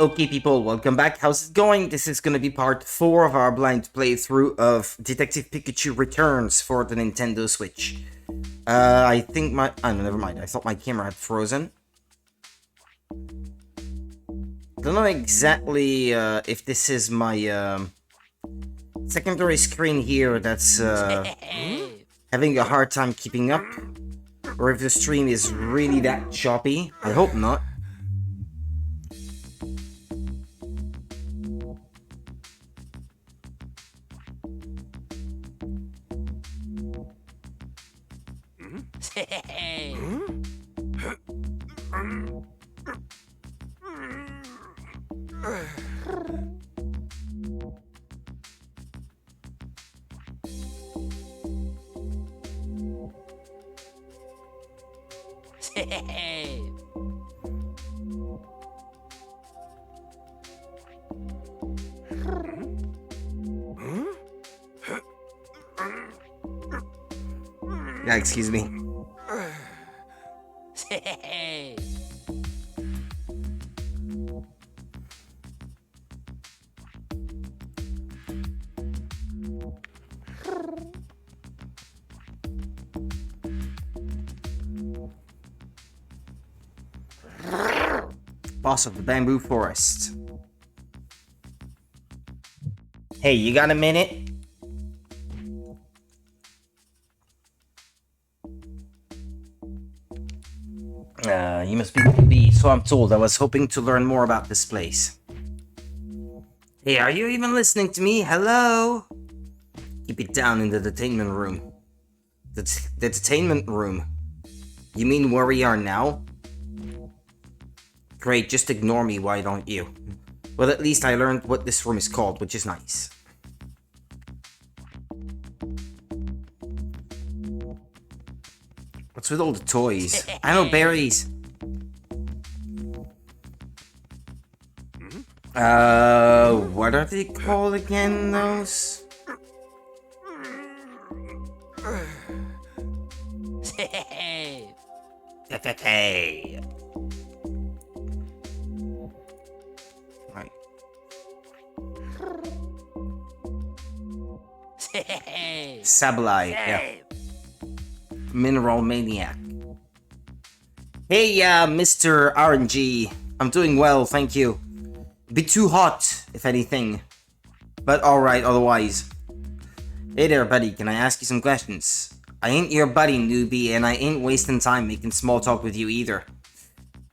Okay people, welcome back. How's it going? This is gonna be part 4 of our blind playthrough of Detective Pikachu Returns for the Nintendo Switch. I think my... oh, no, never mind. I thought my camera had frozen. Don't know exactly if this is my secondary screen here that's having a hard time keeping up, or if the stream is really that choppy. I hope not. Yeah, excuse me. Boss of the Bamboo Forest. Hey, you got a minute? You must be B, so I'm told. I was hoping to learn more about this place. Hey, are you even listening to me? Hello? Keep it down in the detainment room. The detainment room? You mean where we are now? Great, just ignore me, why don't you? Well, at least I learned what this room is called, which is nice. What's with all the toys? I know berries. What are they called again, those? Hey. Right. Sableye, yeah. Mineral Maniac. Hey, Mr. RNG. I'm doing well, thank you. Bit too hot, if anything. But alright, otherwise. Hey there, buddy, can I ask you some questions? I ain't your buddy, newbie, and I ain't wasting time making small talk with you either.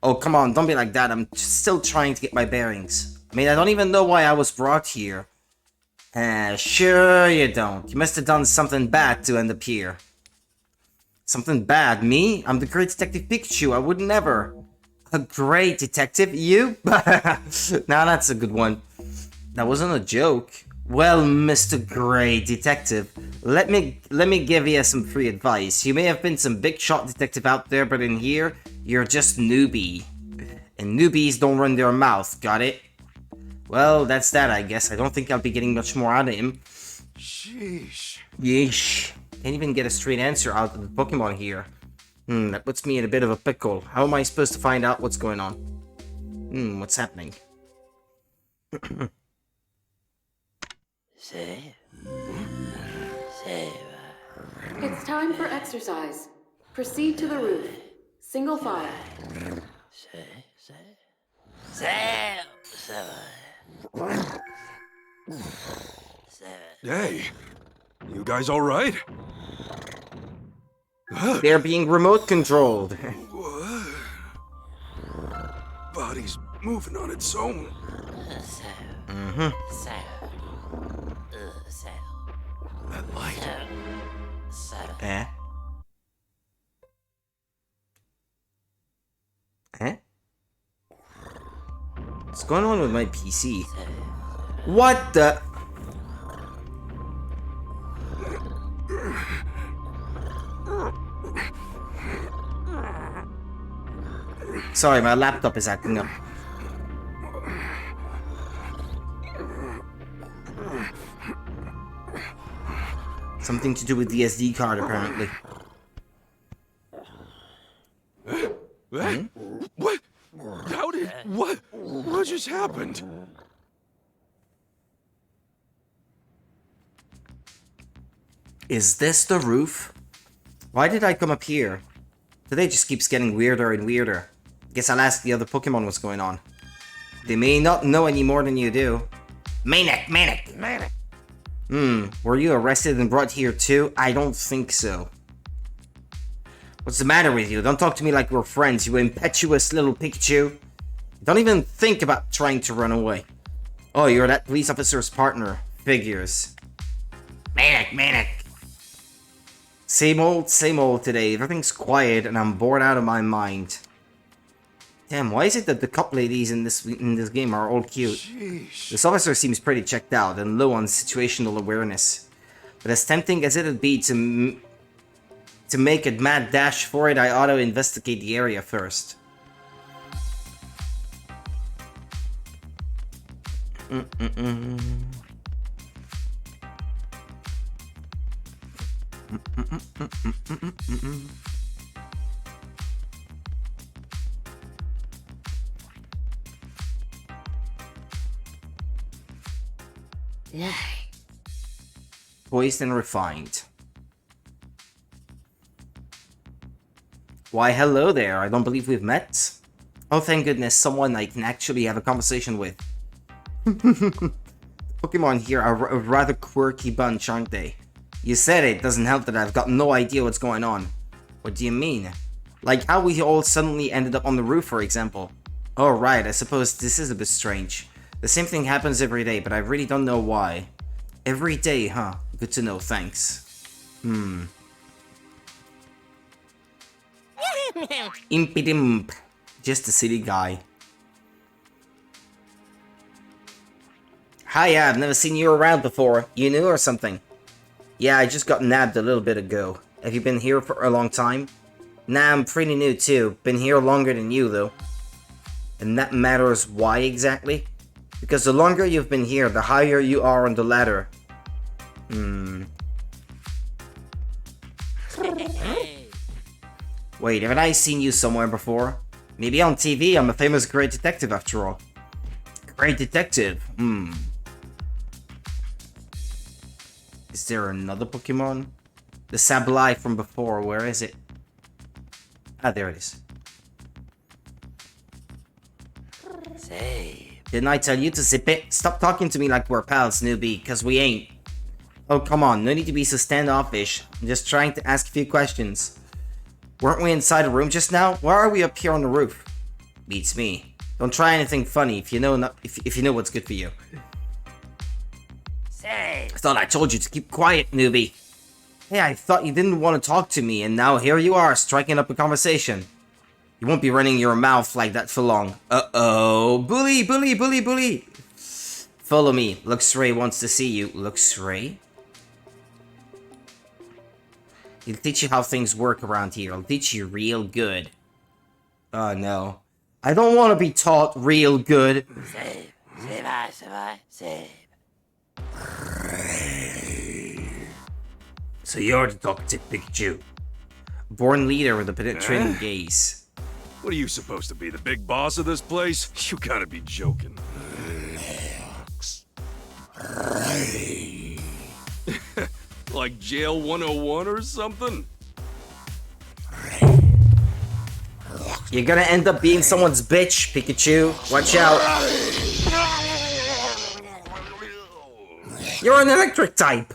Oh, come on, don't be like that. I'm still trying to get my bearings. I mean, I don't even know why I was brought here. Sure you don't. You must have done something bad to end up here. Something bad? Me? I'm the great Detective Pikachu. I would never. A great detective? You? Now that's a good one. That wasn't a joke. Well, Mr. Great Detective, let me give you some free advice. You may have been some big shot detective out there, but in here, you're just newbie. And newbies don't run their mouth, got it? Well, that's that, I guess. I don't think I'll be getting much more out of him. Sheesh. Yeesh. Can't even get a straight answer out of the Pokemon here. That puts me in a bit of a pickle. How am I supposed to find out what's going on? What's happening? It's time for exercise. Proceed to the roof. Single file. Hey, you guys all right? They're being remote controlled. What? Body's moving on its own. That light. Eh? Eh? What's going on with my PC? What the? Sorry, my laptop is acting up. Something to do with the SD card, apparently. What? How What just happened? Is this the roof? Why did I come up here? Today just keeps getting weirder and weirder. Guess I'll ask the other Pokemon what's going on. They may not know any more than you do. Manic! Were you arrested and brought here too? I don't think so. What's the matter with you? Don't talk to me like we're friends, you impetuous little Pikachu. Don't even think about trying to run away. Oh, you're that police officer's partner. Figures. Manic. Same old today. Everything's quiet and I'm bored out of my mind. Damn, why is it that the cop ladies in this game are all cute? Sheesh. This officer seems pretty checked out and low on situational awareness. But as tempting as it'd be to make a mad dash for it, I ought to investigate the area first. Poised and refined. Why, hello there. I don't believe we've met. Oh, thank goodness, someone I can actually have a conversation with. Pokemon here are a rather quirky bunch, aren't they? You said it. Doesn't help that I've got no idea what's going on. What do you mean? Like how we all suddenly ended up on the roof, for example. Oh, right, I suppose this is a bit strange. The same thing happens every day, but I really don't know why. Every day, huh? Good to know, thanks. Impidimp. Just a silly guy. Hiya, I've never seen you around before. You new or something? Yeah, I just got nabbed a little bit ago. Have you been here for a long time? Nah, I'm pretty new too. Been here longer than you, though. And that matters why exactly? Because the longer you've been here, the higher you are on the ladder. Wait, haven't I seen you somewhere before? Maybe on TV, I'm a famous great detective after all. Great detective? Is there another Pokemon? The Sableye from before, where is it? Ah, there it is. Didn't I tell you to zip it? Stop talking to me like we're pals, newbie, cause we ain't. Oh, come on, no need to be so standoffish. I'm just trying to ask a few questions. Weren't we inside a room just now? Why are we up here on the roof? Beats me. Don't try anything funny if you know if you know what's good for you. I thought I told you to keep quiet, newbie. Hey, I thought you didn't want to talk to me, and now here you are, striking up a conversation. You won't be running your mouth like that for long. Uh-oh. Bully! Follow me. Luxray wants to see you. Luxray? He'll teach you how things work around here. I'll teach you real good. Oh, no. I don't want to be taught real good. So you're the talkative Pikachu. Born leader with a penetrating gaze. What are you supposed to be, the big boss of this place? You gotta be joking. Like Jail 101 or something? You're gonna end up being someone's bitch, Pikachu. Watch out. You're an electric type.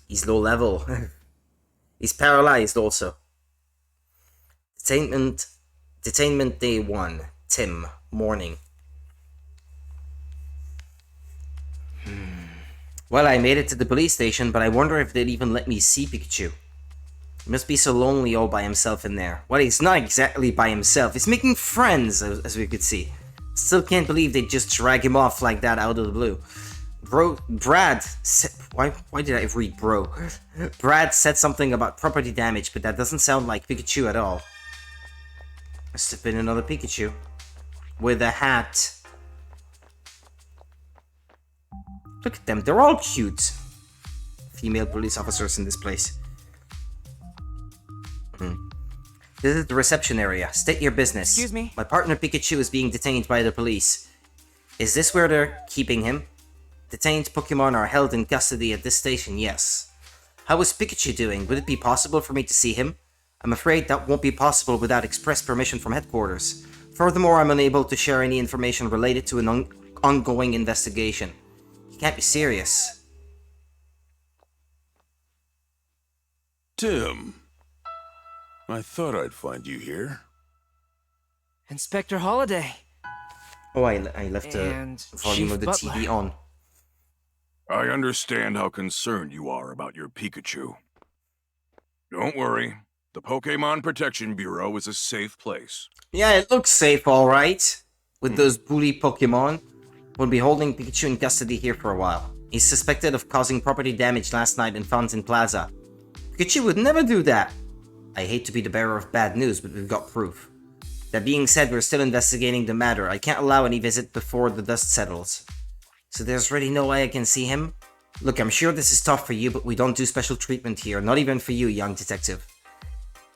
He's low level. He's paralyzed also. Detainment day 1. Tim. Morning. Well, I made it to the police station, but I wonder if they'd even let me see Pikachu. He must be so lonely all by himself in there. Well, he's not exactly by himself. He's making friends, as we could see. Still can't believe they'd just drag him off like that out of the blue. Brad said, why did I read bro? Brad said something about property damage, but that doesn't sound like Pikachu at all. Must have been another Pikachu. With a hat. Look at them, they're all cute. female police officers in this place. This is the reception area. State your business. Excuse me? My partner Pikachu is being detained by the police. Is this where they're keeping him? Detained Pokemon are held in custody at this station, yes. How is Pikachu doing? Would it be possible for me to see him? I'm afraid that won't be possible without express permission from headquarters. Furthermore, I'm unable to share any information related to an ongoing investigation. You can't be serious. Tim. I thought I'd find you here. Inspector Holiday. Oh, I left the And volume Chief of the Butler. TV on. I understand how concerned you are about your Pikachu. Don't worry. The Pokemon Protection Bureau is a safe place. Yeah, it looks safe, alright. With those bully Pokemon. We'll be holding Pikachu in custody here for a while. He's suspected of causing property damage last night in Fountain Plaza. Pikachu would never do that. I hate to be the bearer of bad news, but we've got proof. That being said, we're still investigating the matter. I can't allow any visit before the dust settles. So there's really no way I can see him? Look, I'm sure this is tough for you, but we don't do special treatment here. Not even for you, young detective.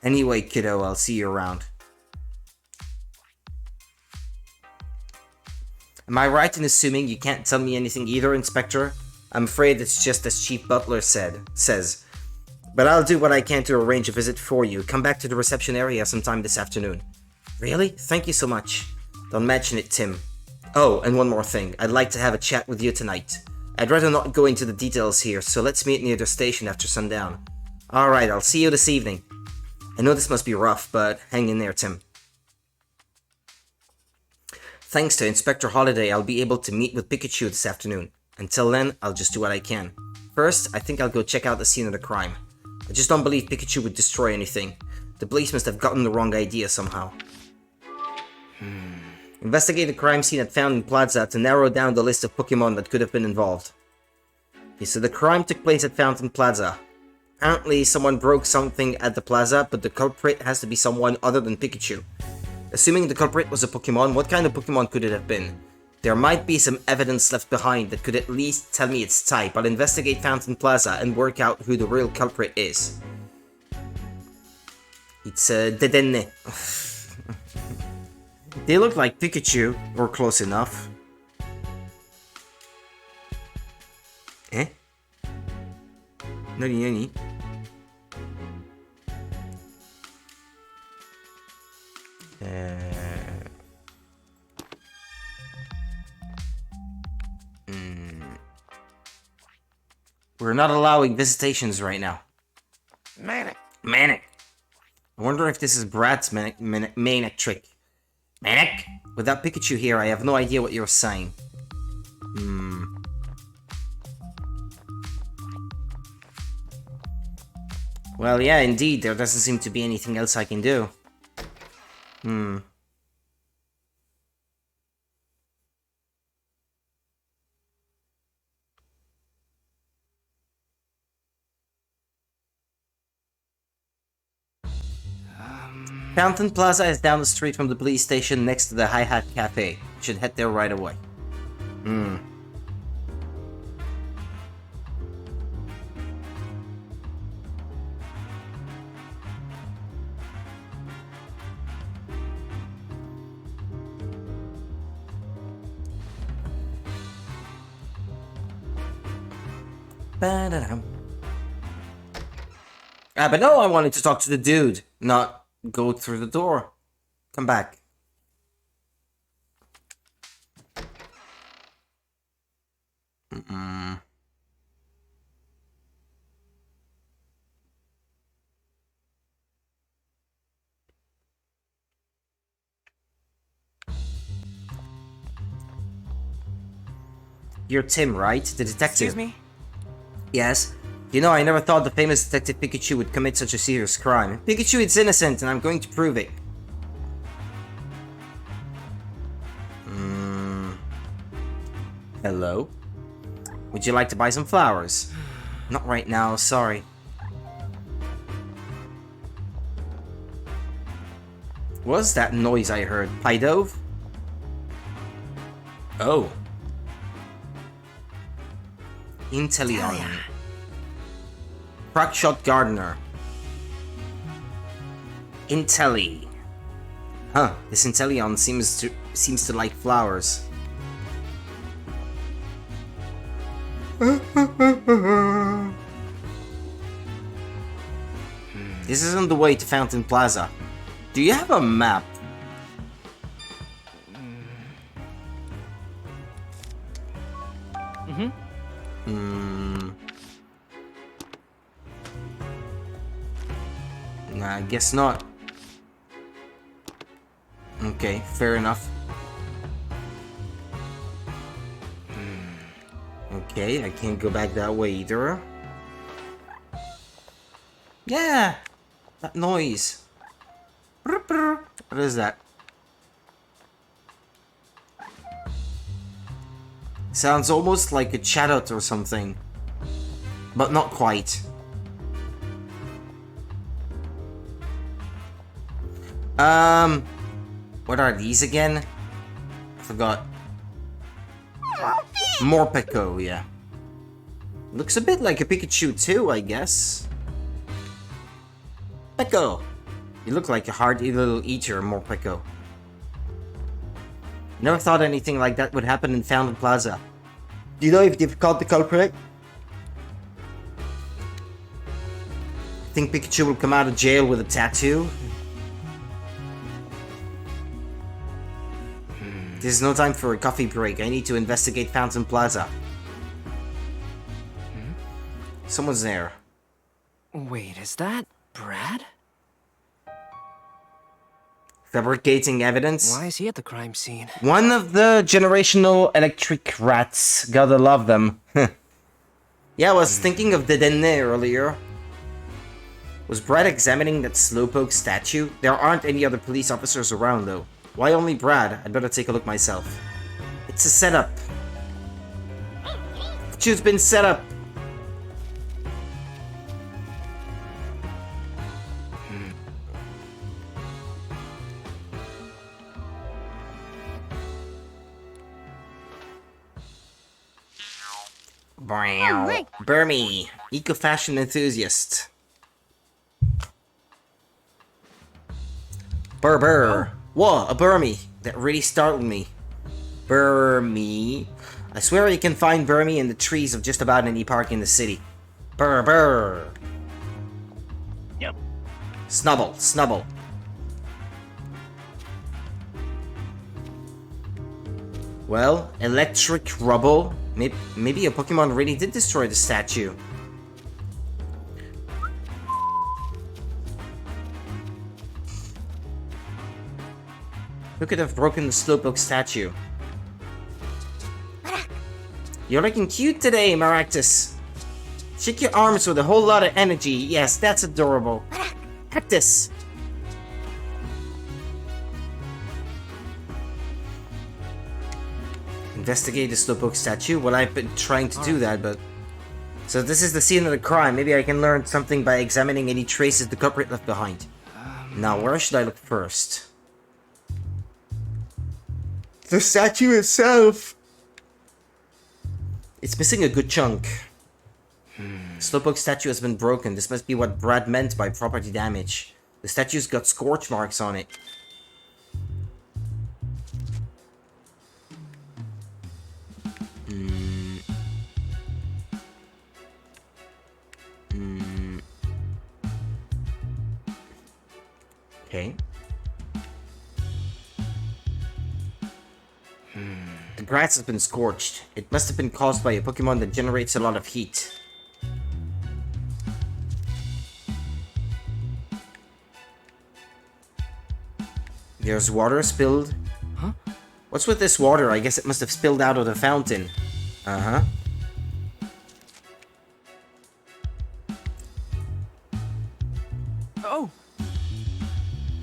Anyway, kiddo, I'll see you around. Am I right in assuming you can't tell me anything either, Inspector? I'm afraid it's just as Chief Butler says. But I'll do what I can to arrange a visit for you. Come back to the reception area sometime this afternoon. Really? Thank you so much. Don't mention it, Tim. Oh, and one more thing. I'd like to have a chat with you tonight. I'd rather not go into the details here, so let's meet near the station after sundown. Alright, I'll see you this evening. I know this must be rough, but hang in there, Tim. Thanks to Inspector Holiday, I'll be able to meet with Pikachu this afternoon. Until then, I'll just do what I can. First, I think I'll go check out the scene of the crime. I just don't believe Pikachu would destroy anything. The police must have gotten the wrong idea somehow. Investigate the crime scene at Fountain Plaza to narrow down the list of Pokemon that could have been involved. Okay, so the crime took place at Fountain Plaza. Apparently, someone broke something at the plaza, but the culprit has to be someone other than Pikachu. Assuming the culprit was a Pokemon, what kind of Pokemon could it have been? There might be some evidence left behind that could at least tell me its type. I'll investigate Fountain Plaza and work out who the real culprit is. It's Dedenne. They look like Pikachu, or close enough. Eh? Nani nani? We're not allowing visitations right now. Manic. I wonder if this is Brad's manic trick. Manic? Without Pikachu here, I have no idea what you're saying. Well, yeah, indeed, there doesn't seem to be anything else I can do. Fountain Plaza is down the street from the police station next to the Hi-Hat Cafe. Should head there right away. Ah, but no, I wanted to talk to the dude, not go through the door. Come back. You're Tim, right? The detective. Excuse me? Yes. You know, I never thought the famous Detective Pikachu would commit such a serious crime. Pikachu is innocent, and I'm going to prove it. Hello? Would you like to buy some flowers? Not right now, sorry. What was that noise I heard? Pidove? Oh. Inteleon. Crackshot Gardener. Intelli. Huh, this Intellion seems to like flowers. This isn't the way to Fountain Plaza. Do you have a map? Nah, I guess not. Okay, fair enough. Okay, I can't go back that way either. Yeah! That noise. What is that? Sounds almost like a chatot or something. But not quite. What are these again? I forgot. Morpeko, yeah. Looks a bit like a Pikachu too, I guess. Peko! You look like a hardy little eater, Morpeko. Never thought anything like that would happen in Fountain Plaza. Do you know if they've caught the culprit? Think Pikachu will come out of jail with a tattoo? This is no time for a coffee break. I need to investigate Fountain Plaza. Someone's there. Wait, is that Brad? Fabricating evidence? Why is he at the crime scene? One of the generational electric rats. Gotta love them. Yeah, I was thinking of the Denne earlier. Was Brad examining that slowpoke statue? There aren't any other police officers around though. Why only Brad? I'd better take a look myself. It's a setup. Pikachu's been set up. Burmy, eco-fashion enthusiast. Burr. Whoa, a Burmy. That really startled me. Burmy. I swear you can find Burmy in the trees of just about any park in the city. Burr. Yep. Snubble. Well, electric rubble. Maybe a Pokemon really did destroy the statue. Who could have broken the Slowpoke statue? You're looking cute today, Maractus. Shake your arms with a whole lot of energy. Yes, that's adorable. Cactus. Investigate the Slowpoke statue? Well, I've been trying to do that, but... So this is the scene of the crime. Maybe I can learn something by examining any traces the culprit left behind. Now, where should I look first? The statue itself! It's missing a good chunk. Slowpoke statue has been broken. This must be what Brad meant by property damage. The statue's got scorch marks on it. Okay. The grass has been scorched. It must have been caused by a Pokemon that generates a lot of heat. There's water spilled. Huh? What's with this water? I guess it must have spilled out of the fountain. Uh-huh. Oh!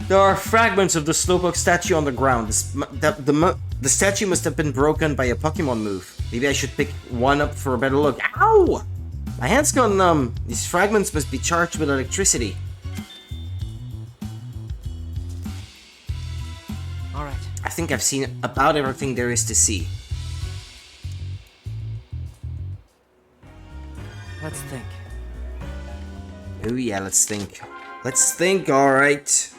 There are fragments of the Slowpoke statue on the ground. The statue must have been broken by a Pokemon move. Maybe I should pick one up for a better look. Ow! My hand's gone numb. These fragments must be charged with electricity. Alright. I think I've seen about everything there is to see. Let's think. Oh yeah, let's think. Let's think, alright.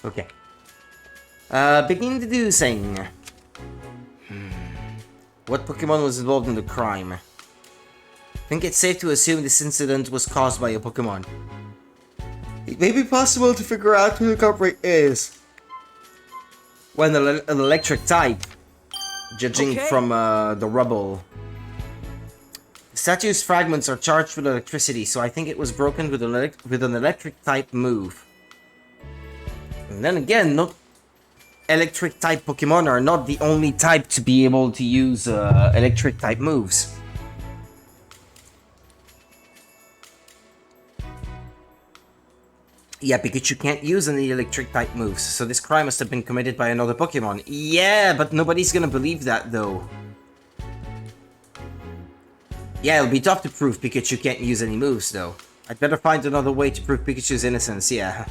Okay. Begin deducing. What Pokemon was involved in the crime? I think it's safe to assume this incident was caused by a Pokemon. It may be possible to figure out who the culprit is. When an electric type, judging from the rubble. The statue's fragments are charged with electricity, so I think it was broken with an electric type move. And then again, not electric type Pokemon are not the only type to be able to use electric type moves. Yeah, Pikachu can't use any electric type moves, so this crime must have been committed by another Pokemon. Yeah, but nobody's gonna believe that though. Yeah, it'll be tough to prove Pikachu can't use any moves though. I'd better find another way to prove Pikachu's innocence, yeah.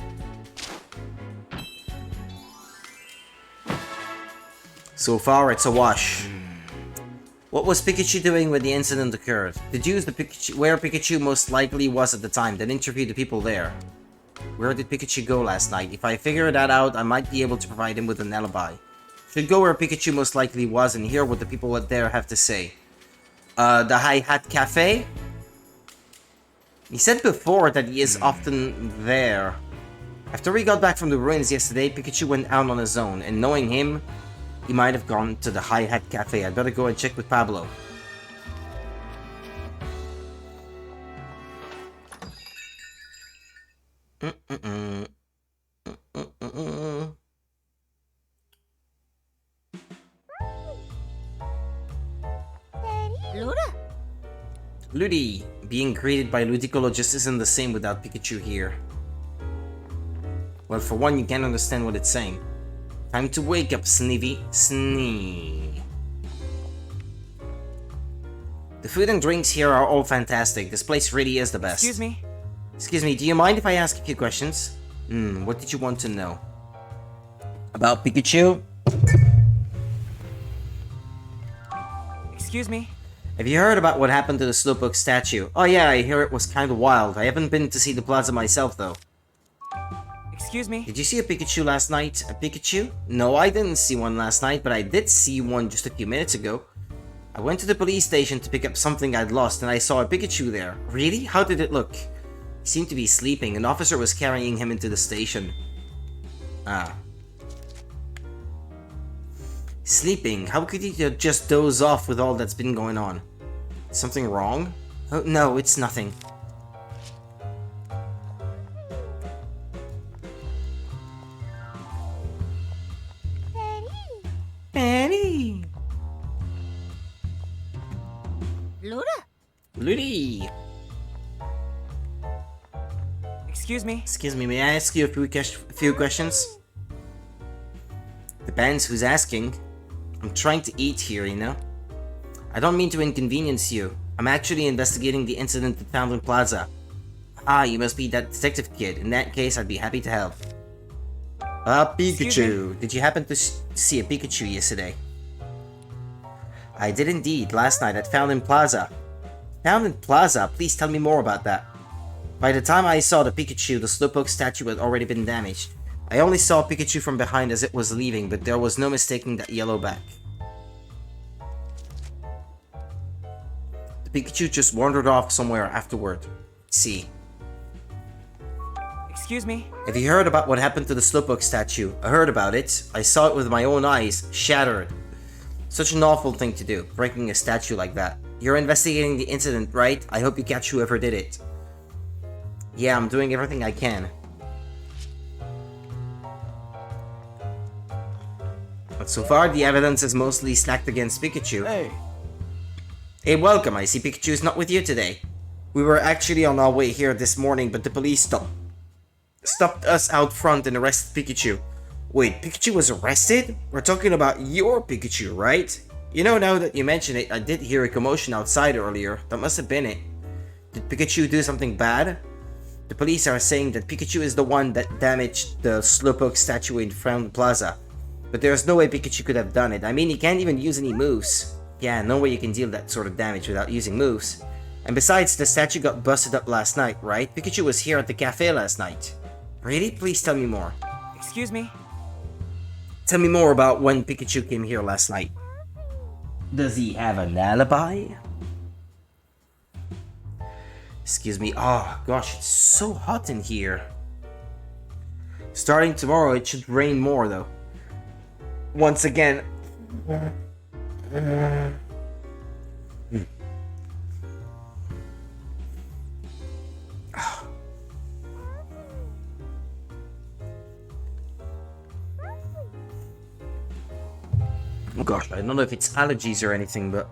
So far, it's a wash. What was Pikachu doing when the incident occurred? Deduce where Pikachu most likely was at the time, then interview the people there. Where did Pikachu go last night? If I figure that out, I might be able to provide him with an alibi. Should go where Pikachu most likely was and hear what the people there have to say. The High Hat Cafe? He said before that he is often there. After we got back from the ruins yesterday, Pikachu went out on his own, and knowing him, he might have gone to the High Hat Cafe. I'd better go and check with Pablo. Ludi! Being greeted by Ludicolo just isn't the same without Pikachu here. Well, for one, you can't understand what it's saying. Time to wake up, Snivy. Snee. The food and drinks here are all fantastic. This place really is the best. Excuse me? Excuse me, do you mind if I ask a few questions? What did you want to know? About Pikachu? Excuse me? Have you heard about what happened to the Slowpoke statue? Oh yeah, I hear it was kinda wild. I haven't been to see the plaza myself though. Excuse me? Did you see a Pikachu last night? A Pikachu? No, I didn't see one last night, but I did see one just a few minutes ago. I went to the police station to pick up something I'd lost and I saw a Pikachu there. Really? How did it look? He seemed to be sleeping. An officer was carrying him into the station. Ah. Sleeping? How could he just doze off with all that's been going on? Something wrong? Oh, no, it's nothing. Penny! Ludi! Excuse me? Excuse me, may I ask you a few questions? Depends who's asking. I'm trying to eat here, you know? I don't mean to inconvenience you. I'm actually investigating the incident at Fountain Plaza. Ah, you must be that detective kid. In that case, I'd be happy to help. Pikachu. Did you happen to see a Pikachu yesterday? I did indeed, last night at Fountain Plaza. Fountain Plaza? Please tell me more about that. By the time I saw the Pikachu, the Slowpoke statue had already been damaged. I only saw Pikachu from behind as it was leaving, but there was no mistaking that yellow back. The Pikachu just wandered off somewhere afterward. See. Excuse me? Have you heard about what happened to the Slowpoke statue? I heard about it. I saw it with my own eyes, shattered. Such an awful thing to do, breaking a statue like that. You're investigating the incident, right? I hope you catch whoever did it. Yeah, I'm doing everything I can. But so far, the evidence is mostly stacked against Pikachu. Hey. Hey, welcome. I see Pikachu is not with you today. We were actually on our way here this morning, but the police stopped us out front and arrested Pikachu. Wait, Pikachu was arrested? We're talking about your Pikachu, right? You know, now that you mention it, I did hear a commotion outside earlier. That must have been it. Did Pikachu do something bad? The police are saying that Pikachu is the one that damaged the Slowpoke statue in Frown Plaza. But there's no way Pikachu could have done it. I mean, he can't even use any moves. Yeah, no way you can deal that sort of damage without using moves. And besides, the statue got busted up last night, right? Pikachu was here at the cafe last night. Really? Please tell me more. Excuse me? Tell me more about when Pikachu came here last night. Does he have an alibi? Excuse me. Oh gosh, it's so hot in here. Starting tomorrow, it should rain more though. Once again. Oh gosh, I don't know if it's allergies or anything, but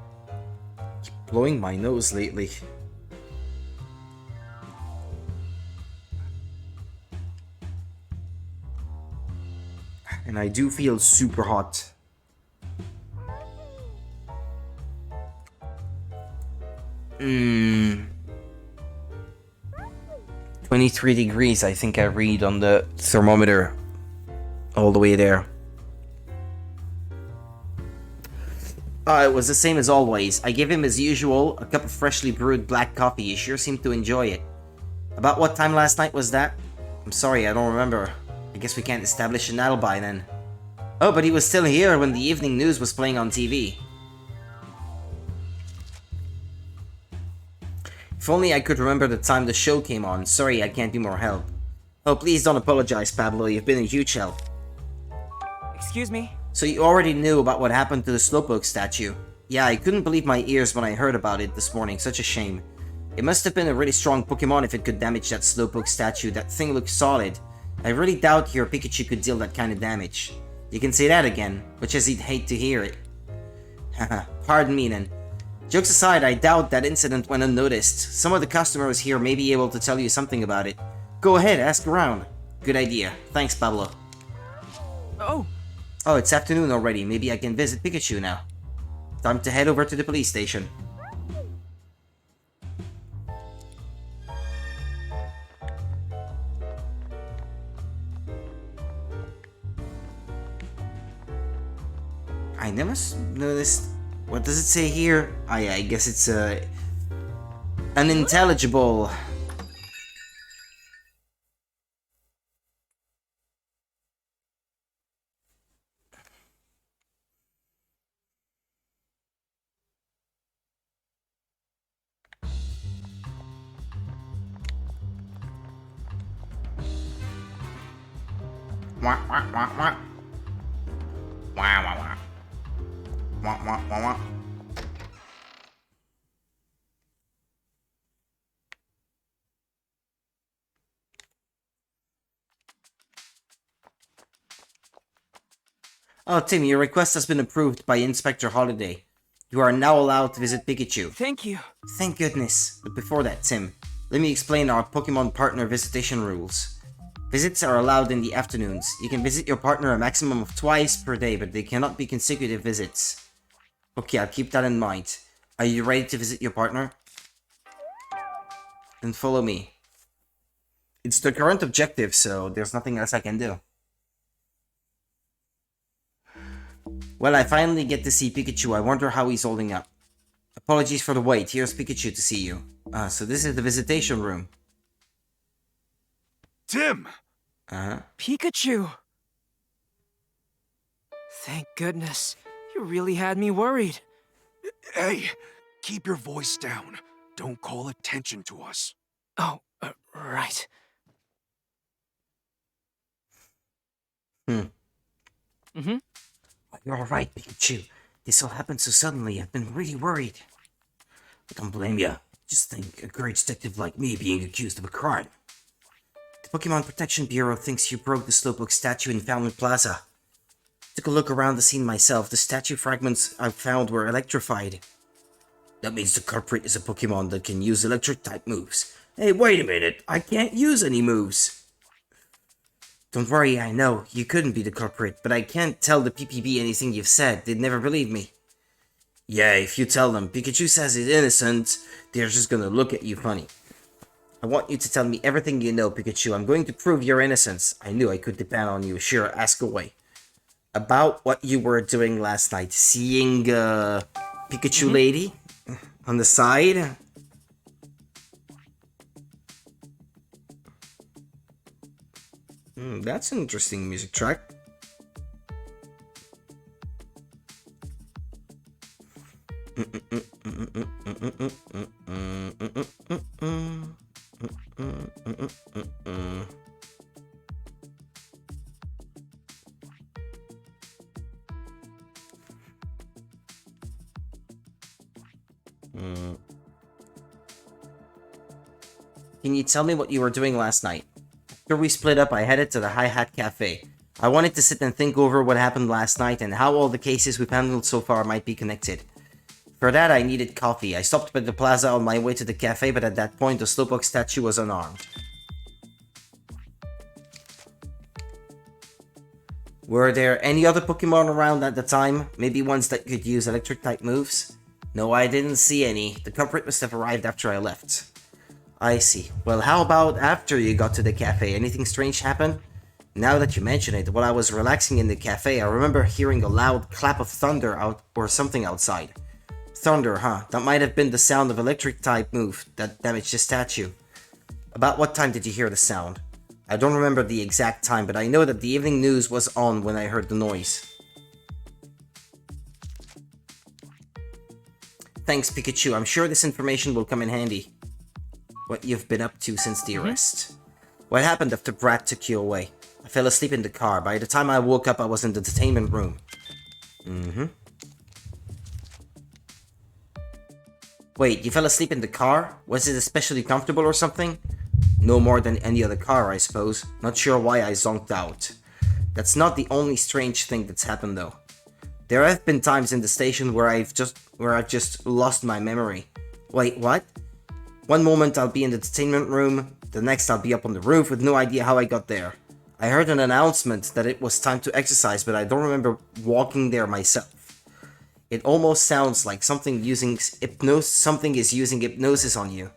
I keep blowing my nose lately. And I do feel super hot. Hmm. 23 degrees, I think I read on the thermometer. All the way there. It was the same as always. I gave him, as usual, a cup of freshly brewed black coffee. He sure seemed to enjoy it. About what time last night was that? I'm sorry, I don't remember. I guess we can't establish an alibi then. Oh, but he was still here when the evening news was playing on TV. If only I could remember the time the show came on. Sorry, I can't be more help. Oh, please don't apologize, Pablo. You've been a huge help. Excuse me? So you already knew about what happened to the Slowpoke statue? Yeah, I couldn't believe my ears when I heard about it this morning. Such a shame. It must have been a really strong Pokemon if it could damage that Slowpoke statue. That thing looks solid. I really doubt your Pikachu could deal that kind of damage. You can say that again, which is he'd hate to hear it. Haha, pardon me then. Jokes aside, I doubt that incident went unnoticed. Some of the customers here may be able to tell you something about it. Go ahead, ask around. Good idea. Thanks, Pablo. Oh, it's afternoon already. Maybe I can visit Pikachu now. Time to head over to the police station. I never noticed. What does it say here? Oh yeah, I guess it's unintelligible. Wah, wah, wah, wah. Wah, wah, wah. Wah, wah, wah, wah. Oh, Tim, your request has been approved by Inspector Holiday. You are now allowed to visit Pikachu. Thank you. Thank goodness. But before that, Tim, let me explain our Pokemon partner visitation rules. Visits are allowed in the afternoons. You can visit your partner a maximum of twice per day, but they cannot be consecutive visits. Okay, I'll keep that in mind. Are you ready to visit your partner? Then follow me. It's the current objective, so there's nothing else I can do. Well, I finally get to see Pikachu. I wonder how he's holding up. Apologies for the wait. Here's Pikachu to see you. So this is the visitation room. Tim! Pikachu! Thank goodness. You really had me worried. Hey, keep your voice down. Don't call attention to us. Oh, right. You're alright, Pikachu. This all happened so suddenly. I've been really worried. I don't blame you. Just think, a great detective like me being accused of a crime. The Pokemon Protection Bureau thinks you broke the Slowpoke statue in Fountain Plaza. Took a look around the scene myself. The statue fragments I found were electrified. That means the culprit is a Pokemon that can use electric-type moves. Hey, wait a minute. I can't use any moves. Don't worry, I know, you couldn't be the culprit, but I can't tell the PPB anything you've said, they'd never believe me. Yeah, if you tell them Pikachu says he's innocent, they're just gonna look at you funny. I want you to tell me everything you know, Pikachu. I'm going to prove your innocence. I knew I could depend on you. Sure, ask away. About what you were doing last night. Seeing, Pikachu lady on the side. That's an interesting music track. Can you tell me what you were doing last night? After we split up, I headed to the Hi Hat Cafe. I wanted to sit and think over what happened last night and how all the cases we've handled so far might be connected. For that, I needed coffee. I stopped by the plaza on my way to the cafe, but at that point, the Slowpoke statue was unarmed. Were there any other Pokemon around at the time? Maybe ones that could use electric-type moves? No, I didn't see any. The culprit must have arrived after I left. I see. Well, how about after you got to the cafe? Anything strange happen? Now that you mention it, while I was relaxing in the cafe, I remember hearing a loud clap of thunder out or something outside. Thunder, huh? That might have been the sound of electric-type move that damaged the statue. About what time did you hear the sound? I don't remember the exact time, but I know that the evening news was on when I heard the noise. Thanks, Pikachu. I'm sure this information will come in handy. What you've been up to since the arrest. What happened after Brad took you away? I fell asleep in the car. By the time I woke up, I was in the detainment room. Wait, you fell asleep in the car? Was it especially comfortable or something? No more than any other car, I suppose. Not sure why I zonked out. That's not the only strange thing that's happened, though. There have been times in the station where I've just lost my memory. Wait, what? One moment I'll be in the detainment room, the next I'll be up on the roof with no idea how I got there. I heard an announcement that it was time to exercise, but I don't remember walking there myself. It almost sounds like something is using hypnosis on you.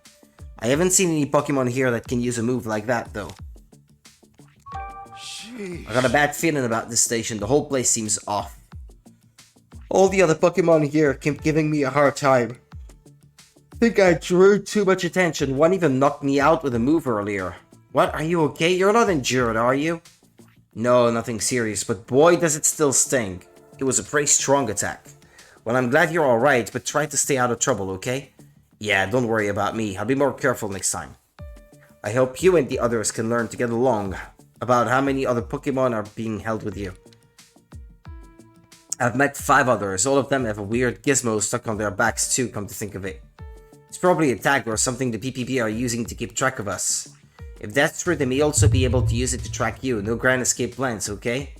I haven't seen any Pokemon here that can use a move like that, though. Sheesh. I got a bad feeling about this station. The whole place seems off. All the other Pokemon here keep giving me a hard time. Think I drew too much attention. One even knocked me out with a move earlier. What? Are you okay? You're not injured, are you? No, nothing serious, but boy does it still sting. It was a pretty strong attack. Well, I'm glad you're alright, but try to stay out of trouble, okay? Yeah, don't worry about me. I'll be more careful next time. I hope you and the others can learn to get along. About how many other Pokemon are being held with you? I've met 5 others. All of them have a weird gizmo stuck on their backs too, come to think of it. It's probably a tag or something the PPP are using to keep track of us. If that's true, they may also be able to use it to track you. No grand escape plans, okay?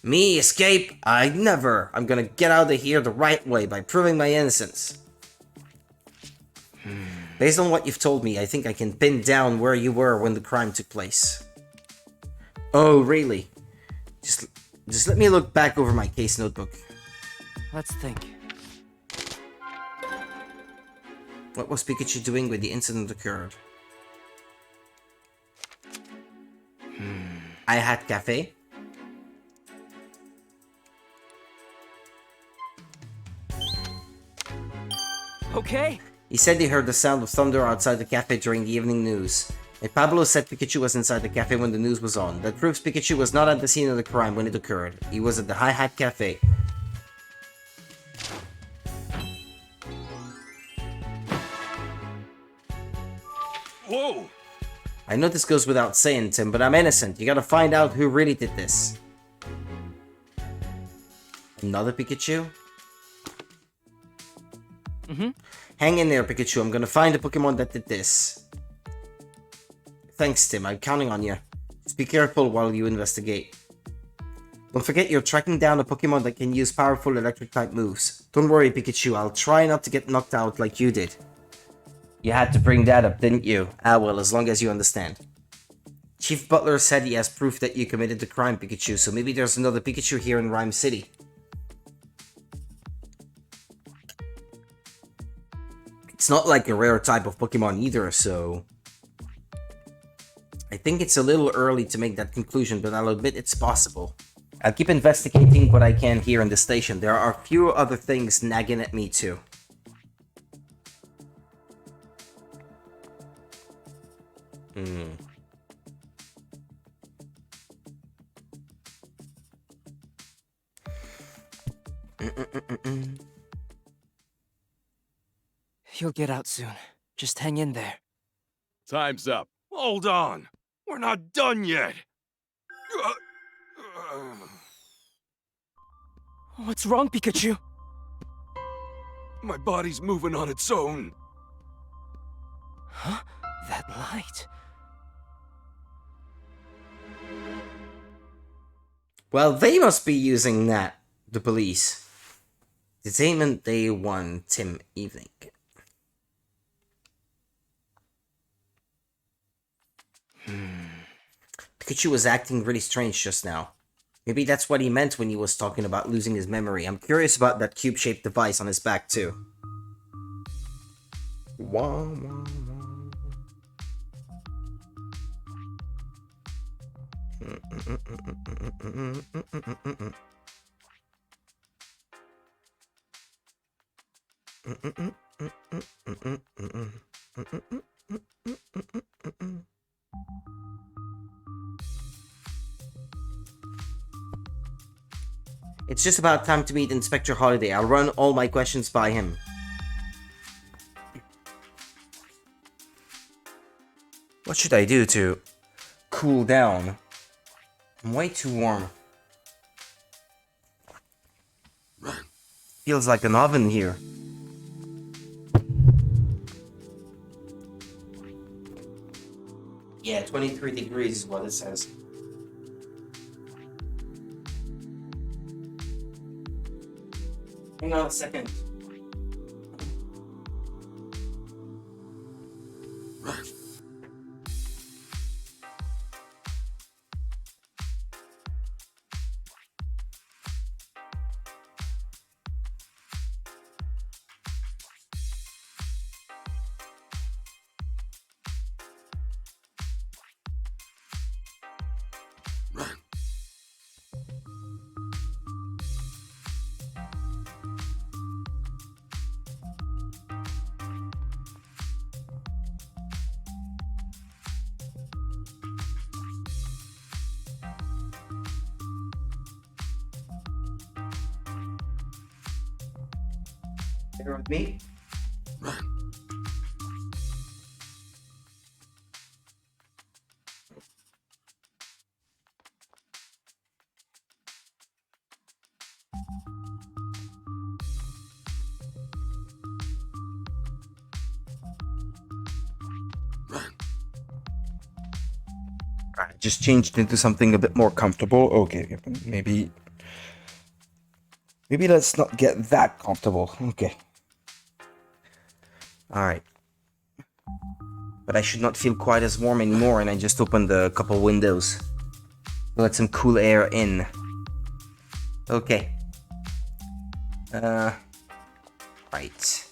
Me escape? I never! I'm gonna get out of here the right way by proving my innocence. Based on what you've told me, I think I can pin down where you were when the crime took place. Oh, really? Just let me look back over my case notebook. Let's think. What was Pikachu doing when the incident occurred? I had cafe. Okay. He said he heard the sound of thunder outside the cafe during the evening news. And Pablo said Pikachu was inside the cafe when the news was on. That proves Pikachu was not at the scene of the crime when it occurred. He was at the Hi Hat Cafe. Whoa! I know this goes without saying, Tim, but I'm innocent. You gotta find out who really did this. Another Pikachu? Hang in there, Pikachu. I'm gonna find the Pokemon that did this. Thanks, Tim. I'm counting on you. Just be careful while you investigate. Don't forget you're tracking down a Pokemon that can use powerful electric-type moves. Don't worry, Pikachu. I'll try not to get knocked out like you did. You had to bring that up, didn't you? Ah, well, as long as you understand. Chief Butler said he has proof that you committed the crime, Pikachu, so maybe there's another Pikachu here in Rhyme City. It's not like a rare type of Pokemon either, so... I think it's a little early to make that conclusion, but I'll admit it's possible. I'll keep investigating what I can here in the station. There are a few other things nagging at me too. You'll get out soon. Just hang in there. Time's up. Hold on. We're not done yet. What's wrong, Pikachu? My body's moving on its own. Huh? That light. Well, they must be using that, the police. Detainment Day 1, Tim Evening. Pikachu was acting really strange just now. Maybe that's what he meant when he was talking about losing his memory. I'm curious about that cube-shaped device on his back, too. It's just about time to meet Inspector Holiday. I'll run all my questions by him. What should I do to cool down? I'm way too warm. Feels like an oven here. Yeah, 23 degrees is what it says. Hang on a second. Here with me? I just changed into something a bit more comfortable. Okay, maybe let's not get that comfortable. Okay. Alright. But I should not feel quite as warm anymore, and I just opened a couple windows to let some cool air in. Okay. Right.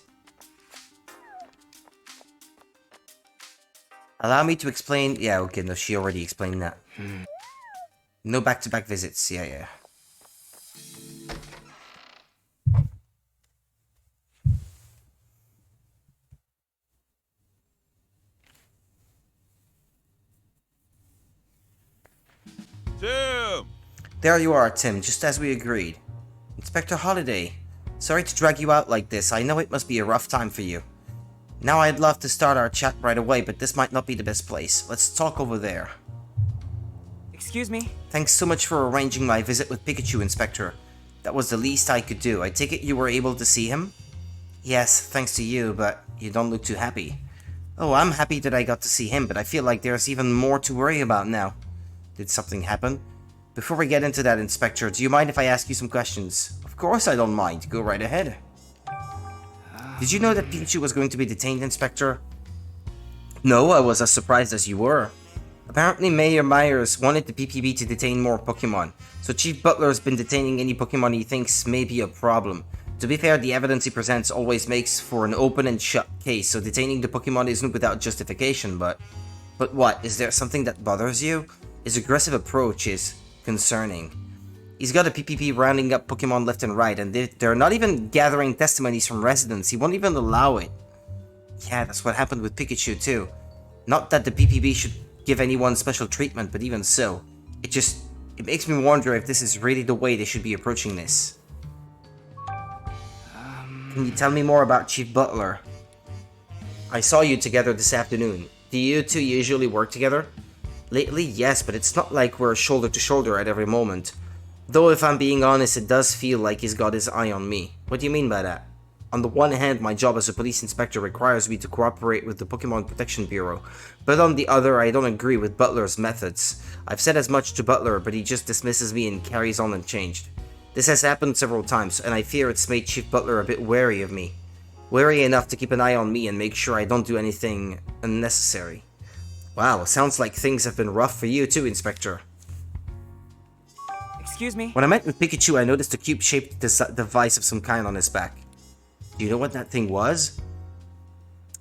Allow me to explain. Yeah, okay, no, she already explained that. No back-to-back visits. Yeah. Tim! There you are, Tim, just as we agreed. Inspector Holiday, sorry to drag you out like this. I know it must be a rough time for you. Now I'd love to start our chat right away, but this might not be the best place. Let's talk over there. Excuse me? Thanks so much for arranging my visit with Pikachu, Inspector. That was the least I could do. I take it you were able to see him? Yes, thanks to you, but you don't look too happy. Oh, I'm happy that I got to see him, but I feel like there's even more to worry about now. Did something happen? Before we get into that, Inspector, do you mind if I ask you some questions? Of course I don't mind. Go right ahead. Did you know that Pikachu was going to be detained, Inspector? No, I was as surprised as you were. Apparently Mayor Myers wanted the PPB to detain more Pokemon, so Chief Butler has been detaining any Pokemon he thinks may be a problem. To be fair, the evidence he presents always makes for an open and shut case, so detaining the Pokemon isn't without justification, but... But what, is there something that bothers you? His aggressive approach is concerning. He's got a PPP rounding up Pokemon left and right, and they're not even gathering testimonies from residents. He won't even allow it. Yeah, that's what happened with Pikachu too. Not that the PPP should give anyone special treatment, but even so, it makes me wonder if this is really the way they should be approaching this. Can you tell me more about Chief Butler? I saw you together this afternoon. Do you two usually work together? Lately, yes, but it's not like we're shoulder to shoulder at every moment. Though if I'm being honest, it does feel like he's got his eye on me. What do you mean by that? On the one hand, my job as a police inspector requires me to cooperate with the Pokemon Protection Bureau, but on the other, I don't agree with Butler's methods. I've said as much to Butler, but he just dismisses me and carries on unchanged. This has happened several times, and I fear it's made Chief Butler a bit wary of me. Wary enough to keep an eye on me and make sure I don't do anything unnecessary. Wow, sounds like things have been rough for you too, Inspector. Excuse me? When I met with Pikachu, I noticed a cube-shaped device of some kind on his back. Do you know what that thing was?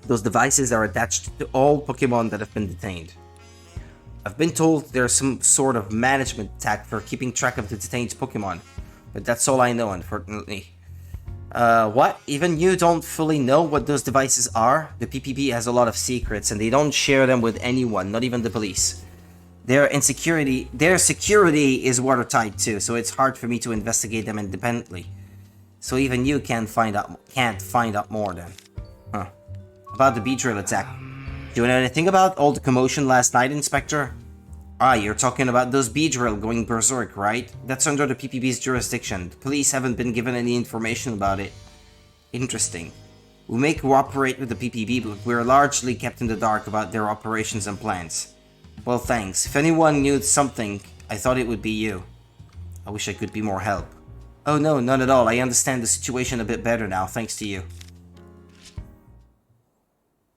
Those devices are attached to all Pokemon that have been detained. I've been told there's some sort of management tag for keeping track of the detained Pokemon, but that's all I know, unfortunately. What? Even you don't fully know what those devices are? The PPP has a lot of secrets, and they don't share them with anyone, not even the police. Their security is watertight too, so it's hard for me to investigate them independently. So even you can't find out more then. Huh. About the Beedrill attack. Do you know anything about all the commotion last night, Inspector? Ah, you're talking about those Beedrill going berserk, right? That's under the PPB's jurisdiction. The police haven't been given any information about it. Interesting. We may cooperate with the PPB, but we're largely kept in the dark about their operations and plans. Well, thanks. If anyone knew something, I thought it would be you. I wish I could be more help. Oh no, none at all. I understand the situation a bit better now, thanks to you.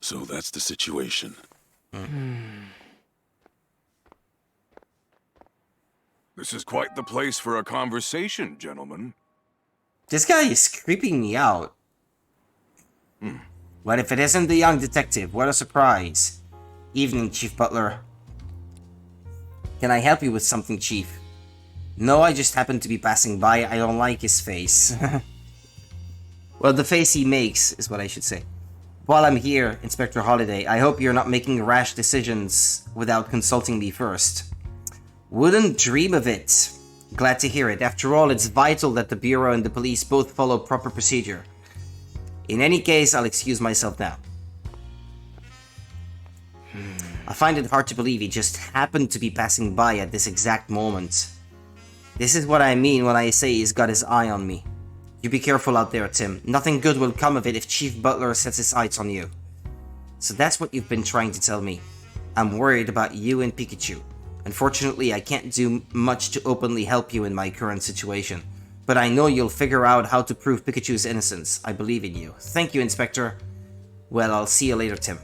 So that's the situation. This is quite the place for a conversation, gentlemen. This guy is creeping me out. What if it isn't the young detective? What a surprise. Evening, Chief Butler. Can I help you with something, Chief? No, I just happened to be passing by. I don't like his face. Well, the face he makes is what I should say. While I'm here, Inspector Holiday, I hope you're not making rash decisions without consulting me first. Wouldn't dream of it. Glad to hear it. After all, it's vital that the Bureau and the police both follow proper procedure. In any case, I'll excuse myself now. I find it hard to believe he just happened to be passing by at this exact moment. This is what I mean when I say he's got his eye on me. You be careful out there, Tim. Nothing good will come of it if Chief Butler sets his sights on you. So that's what you've been trying to tell me. I'm worried about you and Pikachu. Unfortunately, I can't do much to openly help you in my current situation. But I know you'll figure out how to prove Pikachu's innocence. I believe in you. Thank you, Inspector. Well, I'll see you later, Tim.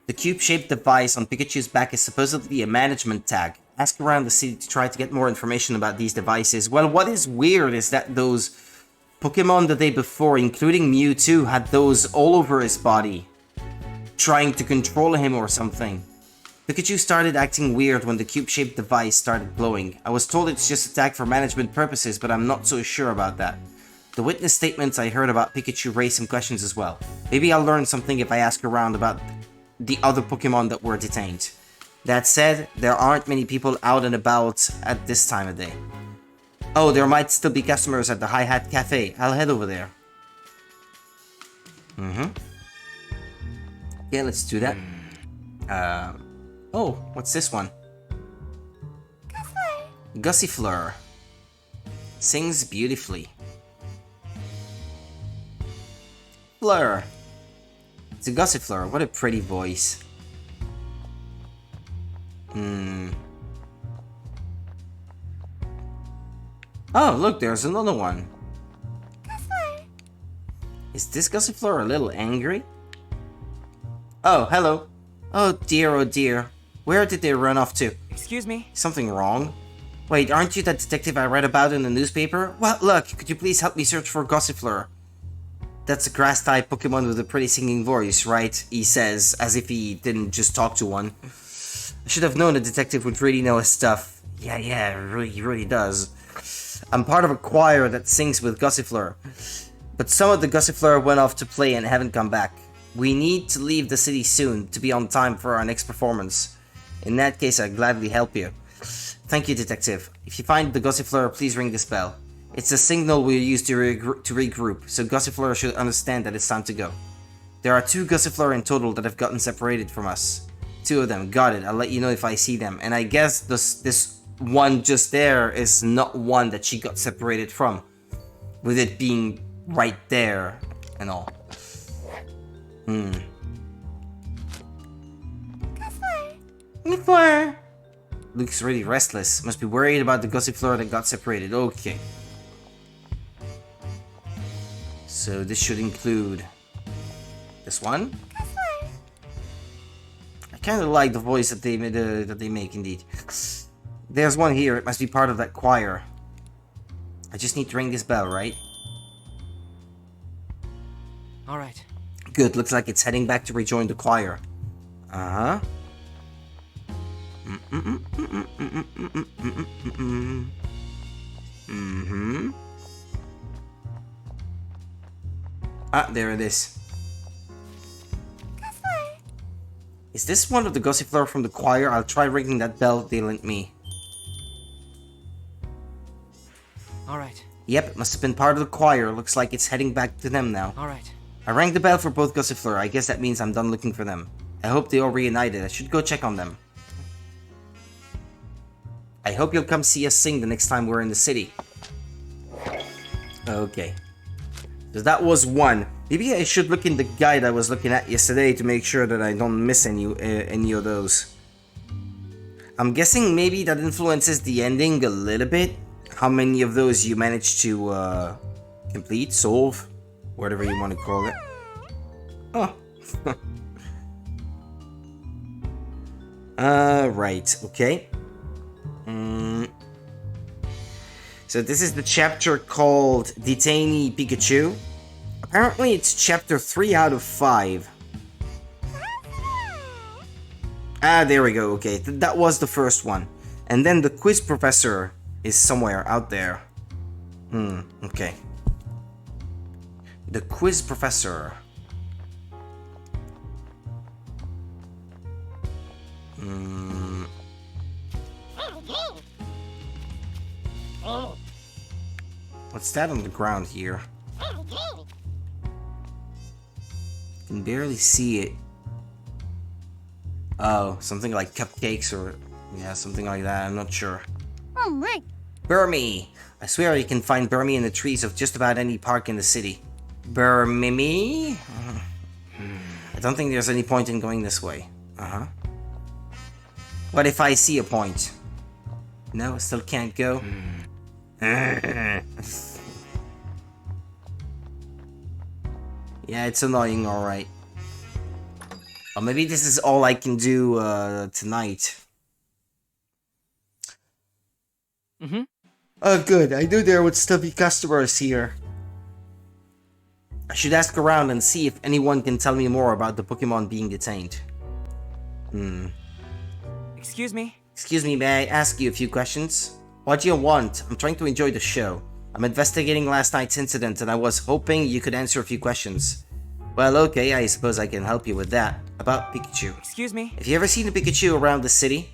The cube-shaped device on Pikachu's back is supposedly a management tag. Ask around the city to try to get more information about these devices. Well, what is weird is that those Pokemon the day before, including Mewtwo, had those all over his body, trying to control him or something. Pikachu started acting weird when the cube-shaped device started glowing. I was told it's just a tag for management purposes, but I'm not so sure about that. The witness statements I heard about Pikachu raised some questions as well. Maybe I'll learn something if I ask around about the other Pokemon that were detained. That said, there aren't many people out and about at this time of day. Oh, there might still be customers at the Hi Hat Cafe. I'll head over there. Yeah, let's do that. Oh, what's this one? Gossifleur. Sings beautifully. Fleur. It's a Gossifleur. What a pretty voice. Oh, look, there's another one. Is this Gossifleur a little angry? Oh, hello. Oh dear. Where did they run off to? Excuse me? Something wrong? Wait, aren't you that detective I read about in the newspaper? Well, look, could you please help me search for Gossifleur? That's a grass-type Pokemon with a pretty singing voice, right? He says, as if he didn't just talk to one. I should have known a detective would really know his stuff. Yeah, he really does. I'm part of a choir that sings with Gossifleur. But some of the Gossifleur went off to play and haven't come back. We need to leave the city soon to be on time for our next performance. In that case, I'd gladly help you. Thank you, detective. If you find the Gossifleur, please ring this bell. It's a signal we use to regroup, so Gossifleur should understand that it's time to go. There are 2 Gossifleur in total that have gotten separated from us. 2 of them, got it. I'll let you know if I see them. And I guess this one just there is not one that she got separated from. With it being right there and all. Gossifleur! Looks really restless. Must be worried about the Gossifleur that got separated. Okay. So this should include this one. I kind of like the voice that they make indeed. There's one here. It must be part of that choir. I just need to ring this bell, right? All right. Good. Looks like it's heading back to rejoin the choir. Uh-huh. Ah, there it is. Is this one of the Gossifleur from the choir? I'll try ringing that bell they lent me. Alright. Yep, it must have been part of the choir. Looks like it's heading back to them now. Alright. I rang the bell for both Gossifleur. I guess that means I'm done looking for them. I hope they all reunited. I should go check on them. I hope you'll come see us sing the next time we're in the city. Okay. So that was one. Maybe I should look in the guide I was looking at yesterday to make sure that I don't miss any of those. I'm guessing maybe that influences the ending a little bit. How many of those you managed to complete, solve, whatever you want to call it. Oh. Right, okay. So this is the chapter called Detainee Pikachu. Apparently it's chapter 3 out of 5. Ah, there we go, okay. That was the first one. And then the quiz professor is somewhere out there. Okay. The quiz professor. What's that on the ground here? Can barely see it. Oh, something like cupcakes or yeah, something like that. I'm not sure. Burmy! I swear you can find Burmy in the trees of just about any park in the city. Burmy? I don't think there's any point in going this way. What if I see a point? No, I still can't go. Yeah, it's annoying, alright. Or maybe this is all I can do tonight. Oh, good. I knew there would still be customers here. I should ask around and see if anyone can tell me more about the Pokemon being detained. Excuse me? Excuse me, may I ask you a few questions? What do you want? I'm trying to enjoy the show. I'm investigating last night's incident and I was hoping you could answer a few questions. Well, okay, I suppose I can help you with that. About Pikachu. Excuse me? Have you ever seen a Pikachu around the city?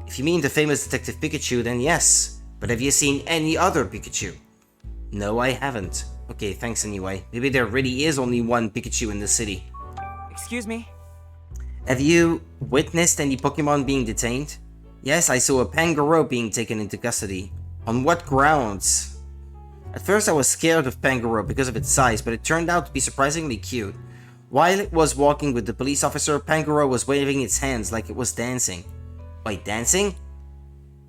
If you mean the famous Detective Pikachu, then yes. But have you seen any other Pikachu? No, I haven't. Okay, thanks anyway. Maybe there really is only one Pikachu in the city. Excuse me? Have you witnessed any Pokemon being detained? Yes, I saw a Pangoro being taken into custody. On what grounds? At first I was scared of Pangoro because of its size, but it turned out to be surprisingly cute. While it was walking with the police officer, Pangoro was waving its hands like it was dancing. Wait, dancing?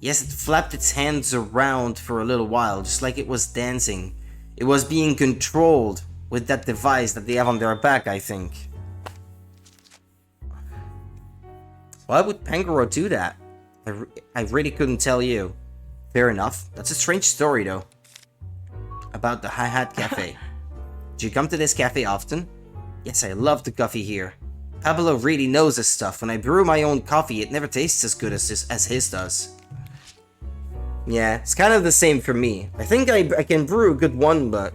Yes, it flapped its hands around for a little while, just like it was dancing. It was being controlled with that device that they have on their back, I think. Why would Pangoro do that? I really couldn't tell you. Fair enough. That's a strange story, though. About the Hi-Hat Cafe. Do you come to this cafe often? Yes, I love the coffee here. Pablo really knows his stuff. When I brew my own coffee, it never tastes as good as his does. Yeah, it's kind of the same for me. I think I can brew a good one, but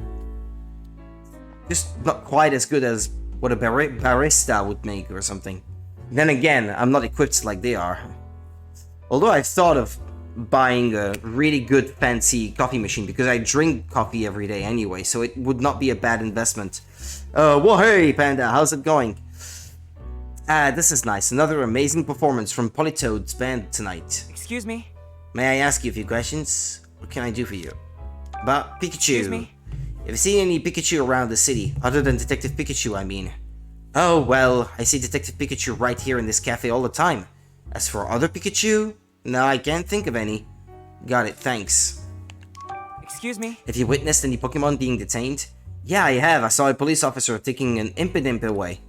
just not quite as good as what a barista would make or something. Then again, I'm not equipped like they are. Although I've thought of buying a really good fancy coffee machine because I drink coffee every day anyway, so it would not be a bad investment. Well, hey, Panda, how's it going? This is nice. Another amazing performance from Politoad's band tonight. Excuse me? May I ask you a few questions? What can I do for you? About Pikachu. Excuse me? Have you seen any Pikachu around the city? Other than Detective Pikachu, I mean. Oh, well, I see Detective Pikachu right here in this cafe all the time. As for other Pikachu? No, I can't think of any. Got it, thanks. Excuse me? Have you witnessed any Pokemon being detained? Yeah, I have. I saw a police officer taking an Impidimp away.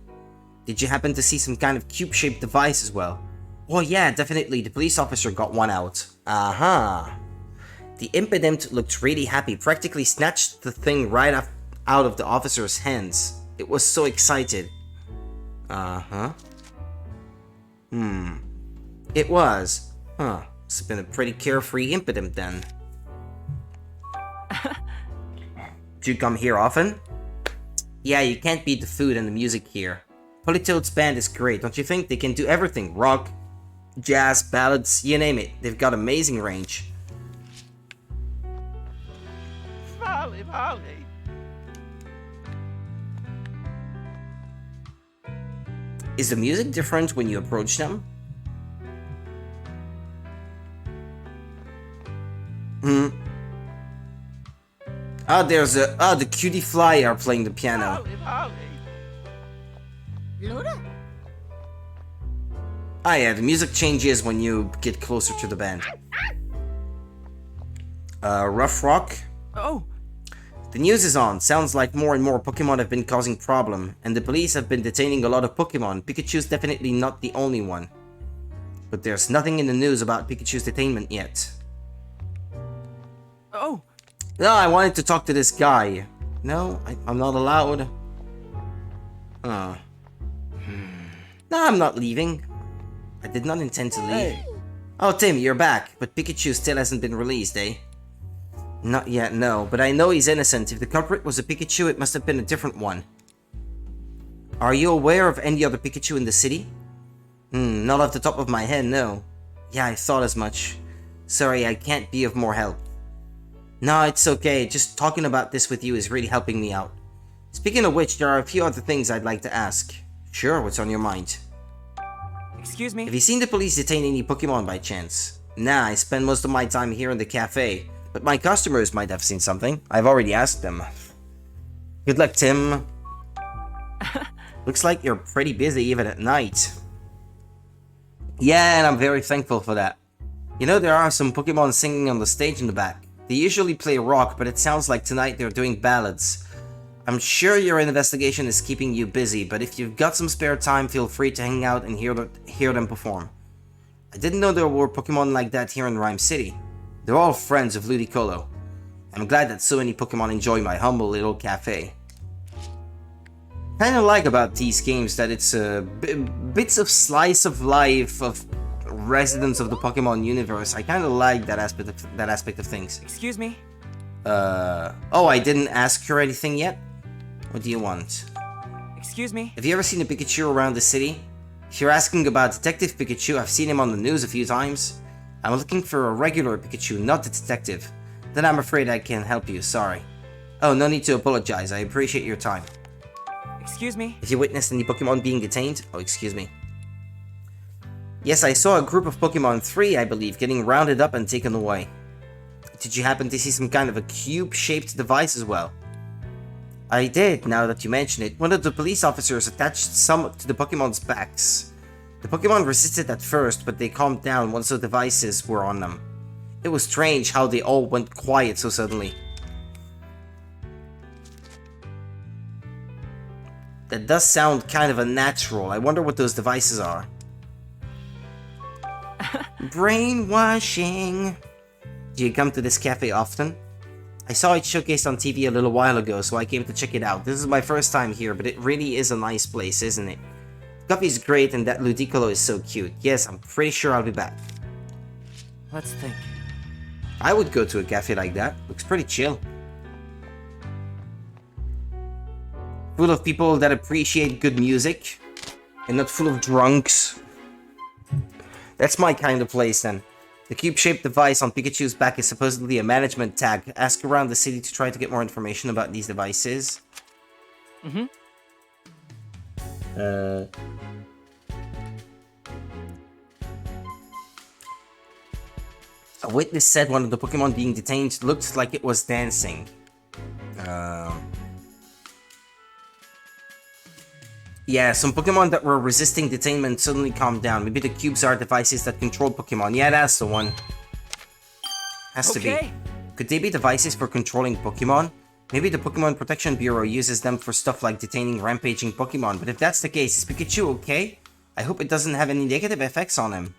Did you happen to see some kind of cube-shaped device as well? Oh yeah, definitely. The police officer got one out. Aha. The Impidimp looked really happy, practically snatched the thing right out of the officer's hands. It was so excited. Uh-huh. It was. Huh. It's been a pretty carefree Impidimp then. Do you come here often? Yeah, you can't beat the food and the music here. Politoad's band is great, don't you think? They can do everything. Rock, jazz, ballads, you name it. They've got amazing range. Molly. Is the music different when you approach them? There's the Cutie Fly are playing the piano. Luna? Yeah, the music changes when you get closer to the band. Rough Rock? Oh, The news is on. Sounds like more and more Pokemon have been causing problem, and the police have been detaining a lot of Pokemon. Pikachu's definitely not the only one. But there's nothing in the news about Pikachu's detainment yet. oh, No, I wanted to talk to this guy. No, I'm not allowed. No, I'm not leaving. I did not intend to leave. Oh, Tim, you're back, but Pikachu still hasn't been released, eh? Not yet, no, but I know he's innocent. If the culprit was a Pikachu, it must have been a different one. Are you aware of any other Pikachu in the city? Not off the top of my head, no. Yeah, I thought as much. Sorry, I can't be of more help. No, it's okay. Just talking about this with you is really helping me out. Speaking of which, there are a few other things I'd like to ask. Sure, what's on your mind? excuse me? Have you seen the police detain any Pokemon by chance? Nah, I spend most of my time here in the cafe, but my customers might have seen something. I've already asked them. Good luck, Tim. Looks like you're pretty busy even at night. Yeah, and I'm very thankful for that. You know, there are some Pokemon singing on the stage in the back. They usually play rock, but it sounds like tonight they're doing ballads. I'm sure your investigation is keeping you busy, but if you've got some spare time, feel free to hang out and hear them perform. I didn't know there were Pokemon like that here in Rhyme City. They're all friends of Ludicolo. I'm glad that so many Pokemon enjoy my humble little cafe. Kinda like about these games that it's bits of slice of life of residents of the Pokemon universe. I kinda like that aspect of things. Excuse me? Oh, I didn't ask her anything yet? What do you want? Excuse me? Have you ever seen a Pikachu around the city? If you're asking about Detective Pikachu, I've seen him on the news a few times. I'm looking for a regular Pikachu, not the detective. Then I'm afraid I can't help you, sorry. Oh, no need to apologize, I appreciate your time. Excuse me? Have you witnessed any Pokemon being detained? Oh, excuse me. Yes, I saw a group of Pokemon 3, I believe, getting rounded up and taken away. Did you happen to see some kind of a cube-shaped device as well? I did, now that you mention it. One of the police officers attached some to the Pokemon's backs. The Pokemon resisted at first, but they calmed down once the devices were on them. It was strange how they all went quiet so suddenly. That does sound kind of unnatural. I wonder what those devices are. Brainwashing. Do you come to this cafe often? I saw it showcased on TV a little while ago, so I came to check it out. This is my first time here, but it really is a nice place, isn't it? The coffee's great and that Ludicolo is so cute. Yes, I'm pretty sure I'll be back. Let's think. I would go to a cafe like that. Looks pretty chill. Full of people that appreciate good music, and not full of drunks. That's my kind of place then. The cube-shaped device on Pikachu's back is supposedly a management tag. Ask around the city to try to get more information about these devices. A witness said one of the Pokemon being detained looked like it was dancing. Yeah, some Pokemon that were resisting detainment suddenly calmed down. Maybe the cubes are devices that control Pokemon. Yeah, that's the one. Has to be. Could they be devices for controlling Pokemon? Maybe the Pokemon Protection Bureau uses them for stuff like detaining rampaging Pokemon. But if that's the case, is Pikachu okay? I hope it doesn't have any negative effects on him.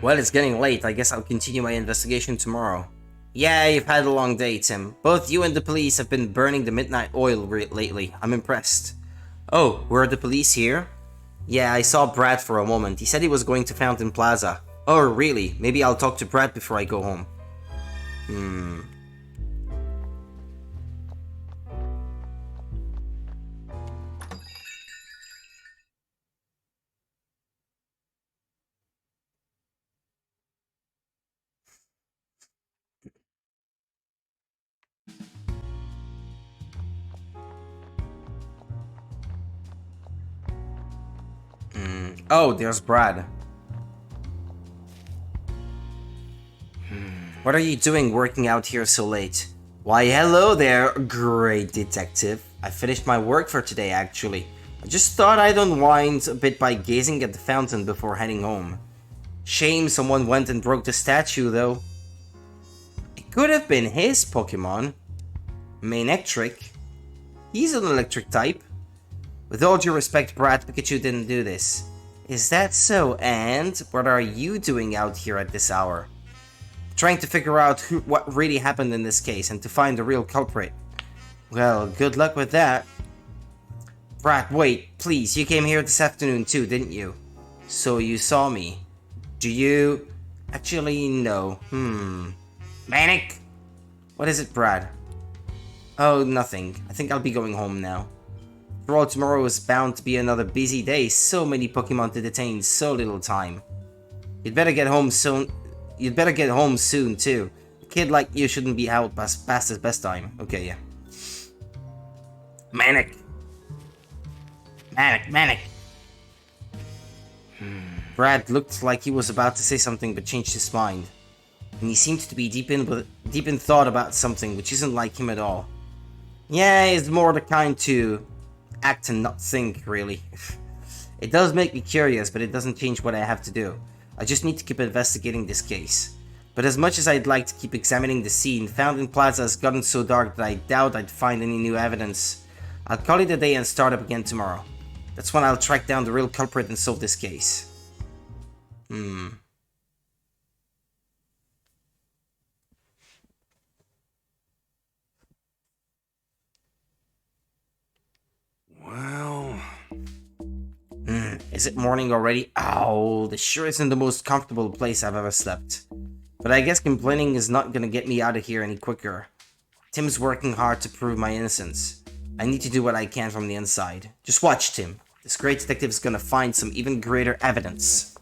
Well, it's getting late. I guess I'll continue my investigation tomorrow. Yeah, you've had a long day, Tim. Both you and the police have been burning the midnight oil lately. I'm impressed. Oh, were the police here? Yeah, I saw Brad for a moment. He said he was going to Fountain Plaza. Oh, really? Maybe I'll talk to Brad before I go home. Oh, there's Brad. What are you doing working out here so late? Why, hello there, great detective. I finished my work for today, actually. I just thought I'd unwind a bit by gazing at the fountain before heading home. Shame someone went and broke the statue, though. It could have been his Pokemon. Manectric. He's an electric type. With all due respect, Brad, Pikachu didn't do this. Is that so? And what are you doing out here at this hour? Trying to figure out what really happened in this case and to find the real culprit. Well, good luck with that. Brad, wait, please, you came here this afternoon too, didn't you? So you saw me. Do you... Actually, no. Manic! What is it, Brad? Oh, nothing. I think I'll be going home now. After all, tomorrow is bound to be another busy day. So many Pokemon to detain, so little time. You'd better get home soon. You'd better get home soon, too. A kid like you shouldn't be out past his best time. Okay, yeah. Manic! Manic! Brad looked like he was about to say something but changed his mind. And he seemed to be deep in thought about something, which isn't like him at all. Yeah, he's more the kind to act and not think, really. It does make me curious, but it doesn't change what I have to do. I just need to keep investigating this case. But as much as I'd like to keep examining the scene, Fountain Plaza has gotten so dark that I doubt I'd find any new evidence. I'll call it a day and start up again tomorrow. That's when I'll track down the real culprit and solve this case. Well... Is it morning already? Ow, this sure isn't the most comfortable place I've ever slept. But I guess complaining is not gonna get me out of here any quicker. Tim's working hard to prove my innocence. I need to do what I can from the inside. Just watch, Tim. This great detective is gonna find some even greater evidence.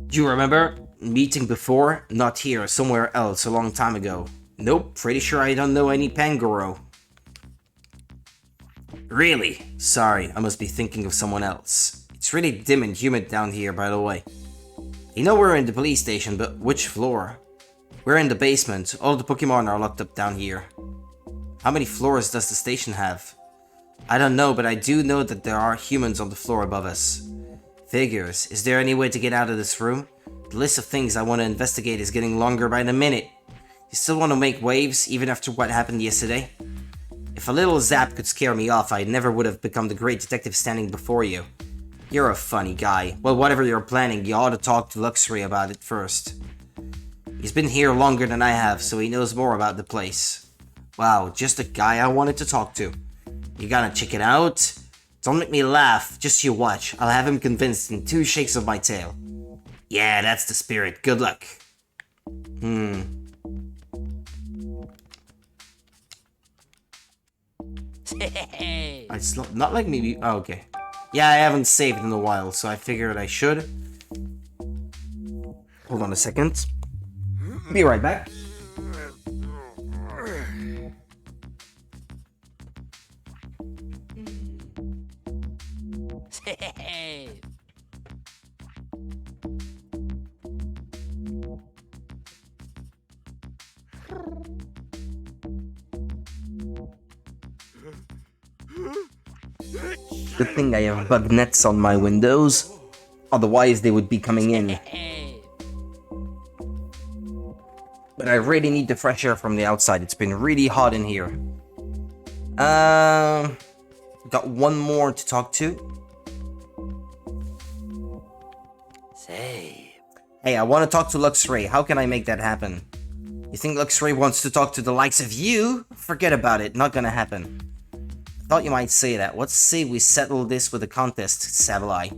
Do you remember? Meeting before? Not here, somewhere else, a long time ago. Nope, pretty sure I don't know any Pangoro. Really? Sorry, I must be thinking of someone else. It's really dim and humid down here, by the way. You know we're in the police station, but which floor? We're in the basement. All the Pokemon are locked up down here. How many floors does the station have? I don't know, but I do know that there are humans on the floor above us. Figures. Is there any way to get out of this room? The list of things I want to investigate is getting longer by the minute. You still want to make waves, even after what happened yesterday? If a little zap could scare me off, I never would have become the great detective standing before you. You're a funny guy. Well, whatever you're planning, you ought to talk to Luxray about it first. He's been here longer than I have, so he knows more about the place. Wow, just the guy I wanted to talk to. You gotta check it out? Don't make me laugh, just you watch. I'll have him convinced in 2 shakes of my tail. Yeah, that's the spirit. Good luck. It's not like maybe... Oh, okay. Yeah, I haven't saved in a while, so I figured I should. Hold on a second. Be right back. Good thing I have bug nets on my windows. Otherwise, they would be coming in. But I really need the fresh air from the outside. It's been really hot in here. Got one more to talk to. Save. Hey, I want to talk to Luxray. How can I make that happen? You think Luxray wants to talk to the likes of you? Forget about it. Not gonna happen. Thought you might say that. Let's say we settle this with a contest, Sableye.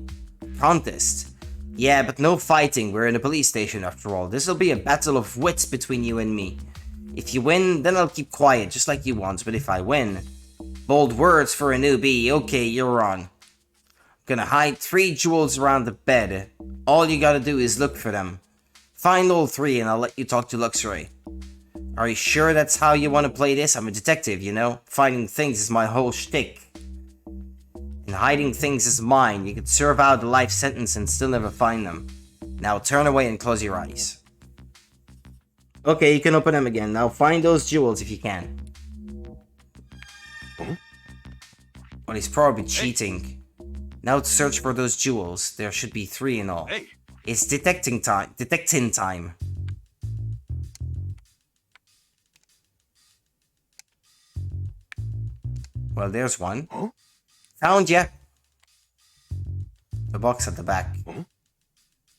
Contest? Yeah, but no fighting. We're in a police station after all. This'll be a battle of wits between you and me. If you win, then I'll keep quiet, just like you want. But if I win... Bold words for a newbie. Okay, you're on. Gonna hide 3 jewels around the bed. All you gotta do is look for them. Find all 3 and I'll let you talk to Luxray. Are you sure that's how you want to play this? I'm a detective, you know? Finding things is my whole shtick. And hiding things is mine. You could serve out a life sentence and still never find them. Now turn away and close your eyes. Okay, you can open them again. Now find those jewels if you can. Well, he's probably cheating. Now to search for those jewels. There should be 3 in all. Hey. It's detecting time. Well, there's one. Huh? Found ya. The box at the back. Huh?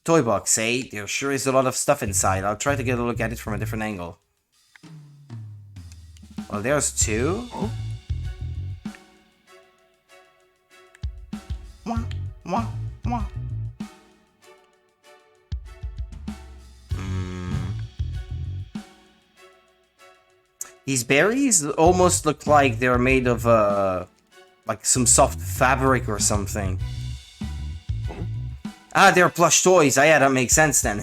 Toy box, eh? There sure is a lot of stuff inside. I'll try to get a look at it from a different angle. Well, there's 2. Huh? Wah, wah, wah. These berries almost look like they're made of, like some soft fabric or something. Ah, they're plush toys. Ah, yeah, that makes sense then.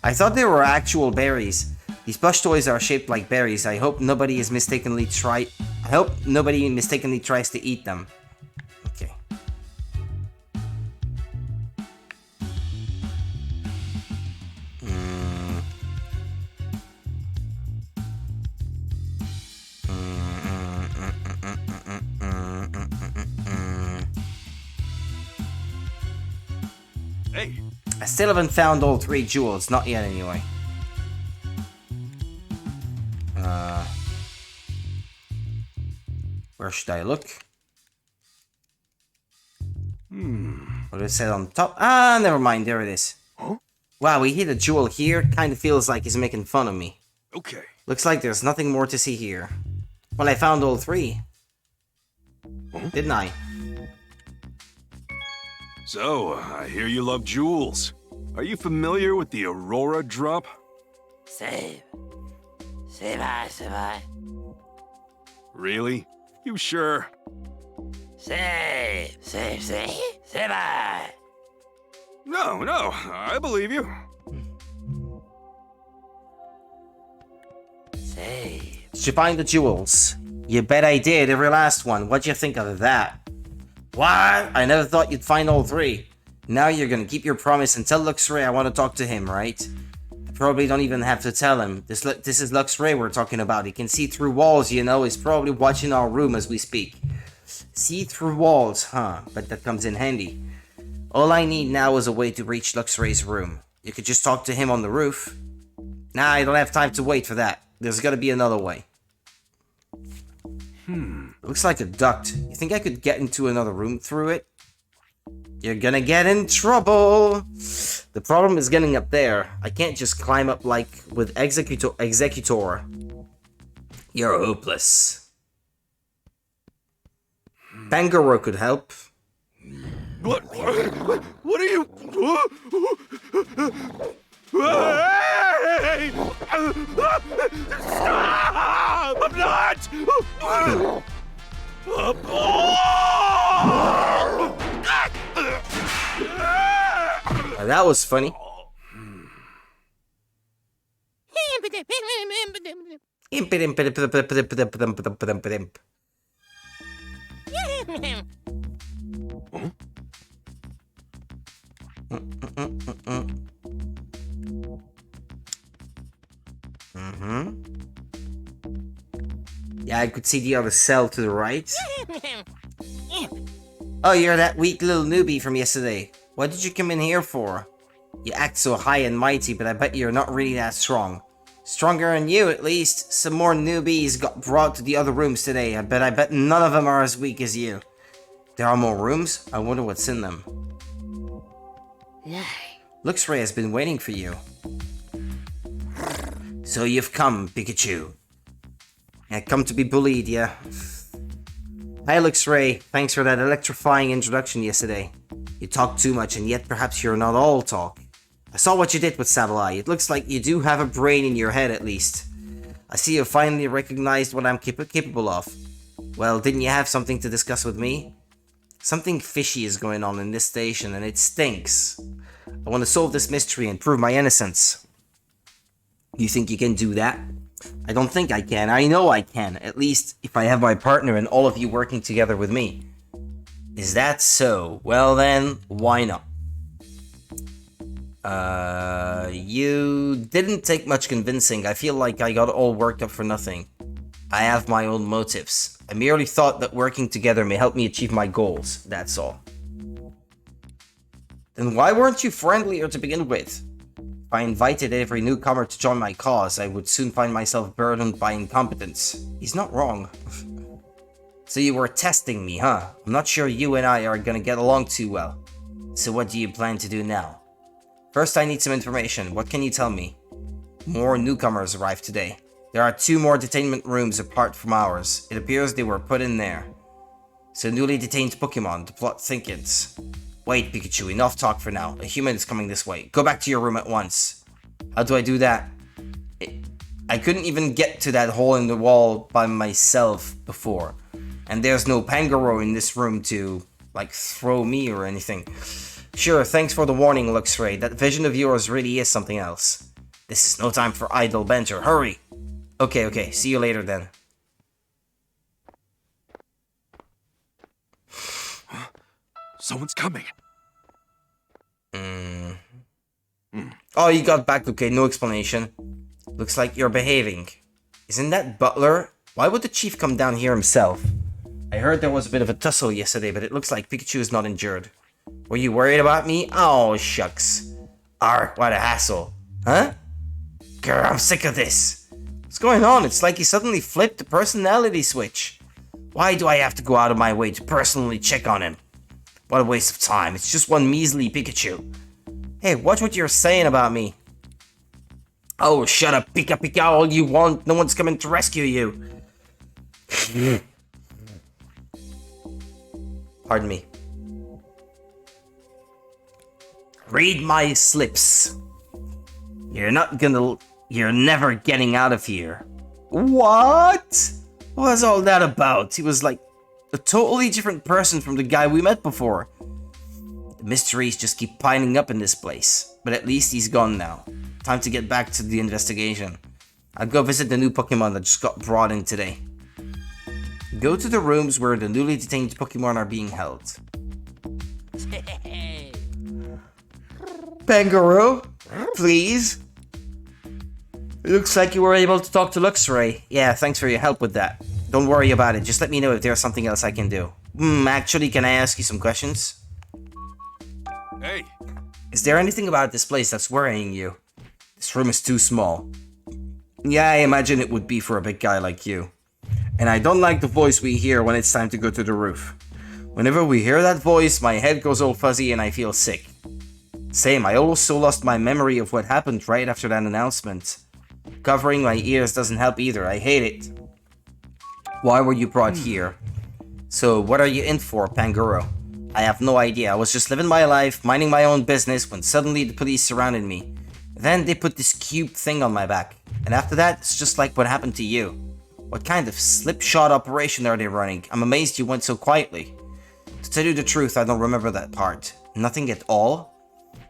I thought they were actual berries. These plush toys are shaped like berries. I hope nobody mistakenly tries to eat them. Okay. Hey. I still haven't found all 3 jewels. Not yet, anyway. Where should I look? What did it say on top? Ah, never mind. There it is. Huh? Wow, we hit a jewel here. Kind of feels like he's making fun of me. Okay. Looks like there's nothing more to see here. Well, I found all 3. Huh? Didn't I? So, I hear you love jewels. Are you familiar with the Aurora drop? Save. Save. Really? You sure? Save. Save. No, I believe you. Save. Did you find the jewels? You bet I did, every last one. What'd you think of that? What? I never thought you'd find all 3. Now you're gonna keep your promise and tell Luxray I want to talk to him, right? I probably don't even have to tell him. This is Luxray we're talking about. He can see through walls, you know. He's probably watching our room as we speak. See through walls, huh? But that comes in handy. All I need now is a way to reach Luxray's room. You could just talk to him on the roof. Nah, I don't have time to wait for that. There's gotta be another way. Looks like a duct. You think I could get into another room through it? You're gonna get in trouble! The problem is getting up there. I can't just climb up like with Executor. You're hopeless. Bangoro could help. What are you? Hey! Stop! I'm not! That was funny. Yeah, I could see the other cell to the right. Oh, you're that weak little newbie from yesterday. What did you come in here for? You act so high and mighty, but I bet you're not really that strong. Stronger than you, at least. Some more newbies got brought to the other rooms today. I bet none of them are as weak as you. There are more rooms? I wonder what's in them. Luxray has been waiting for you. So you've come, Pikachu. Yeah, come to be bullied, yeah. Hi, Luxray. Thanks for that electrifying introduction yesterday. You talk too much, and yet perhaps you're not all talk. I saw what you did with Sableye. It looks like you do have a brain in your head, at least. I see you finally recognized what I'm capable of. Well, didn't you have something to discuss with me? Something fishy is going on in this station, and it stinks. I want to solve this mystery and prove my innocence. You think you can do that? I don't think I can. I know I can. At least if I have my partner and all of you working together with me. Is that so? Well then, why not? You didn't take much convincing. I feel like I got all worked up for nothing. I have my own motives. I merely thought that working together may help me achieve my goals. That's all. Then why weren't you friendlier to begin with? If I invited every newcomer to join my cause, I would soon find myself burdened by incompetence. He's not wrong. So you were testing me, huh? I'm not sure you and I are gonna get along too well. So what do you plan to do now? First, I need some information. What can you tell me? More newcomers arrived today. There are 2 more detainment rooms apart from ours. It appears they were put in there. So newly detained Pokemon, the plot thickens. Wait, Pikachu, enough talk for now. A human is coming this way. Go back to your room at once. How do I do that? I couldn't even get to that hole in the wall by myself before. And there's no Pangoro in this room to, like, throw me or anything. Sure, thanks for the warning, Luxray. That vision of yours really is something else. This is no time for idle banter. Hurry! Okay, see you later then. Someone's coming. Oh, you got back. Okay, no explanation. Looks like you're behaving. Isn't that Butler? Why would the chief come down here himself? I heard there was a bit of a tussle yesterday, but it looks like Pikachu is not injured. Were you worried about me? Oh, shucks. Arr, what a hassle. Huh? Grr, I'm sick of this. What's going on? It's like he suddenly flipped the personality switch. Why do I have to go out of my way to personally check on him? What a waste of time. It's just one measly Pikachu. Hey, watch what you're saying about me. Oh, shut up, Pika all you want. No one's coming to rescue you. Pardon me. Read my slips. You're never getting out of here. What? What was all that about? He was like a totally different person from the guy we met before. The mysteries just keep piling up in this place. But at least he's gone now. Time to get back to the investigation. I'll go visit the new Pokemon that just got brought in today. Go to the rooms where the newly detained Pokemon are being held. Pangoro, please. It looks like you were able to talk to Luxray. Yeah, thanks for your help with that. Don't worry about it. Just let me know if there's something else I can do. Actually, can I ask you some questions? Hey, Is there anything about this place that's worrying you? This room is too small. Yeah, I imagine it would be for a big guy like you. And I don't like the voice we hear when it's time to go to the roof. Whenever we hear that voice, my head goes all fuzzy and I feel sick. Same, I also lost my memory of what happened right after that announcement. Covering my ears doesn't help either, I hate it. Why were you brought here? So, what are you in for, Pangoro? I have no idea, I was just living my life, minding my own business, when suddenly the police surrounded me. Then they put this cube thing on my back. And after that, it's just like what happened to you. What kind of slipshod operation are they running? I'm amazed you went so quietly. To tell you the truth, I don't remember that part. Nothing at all?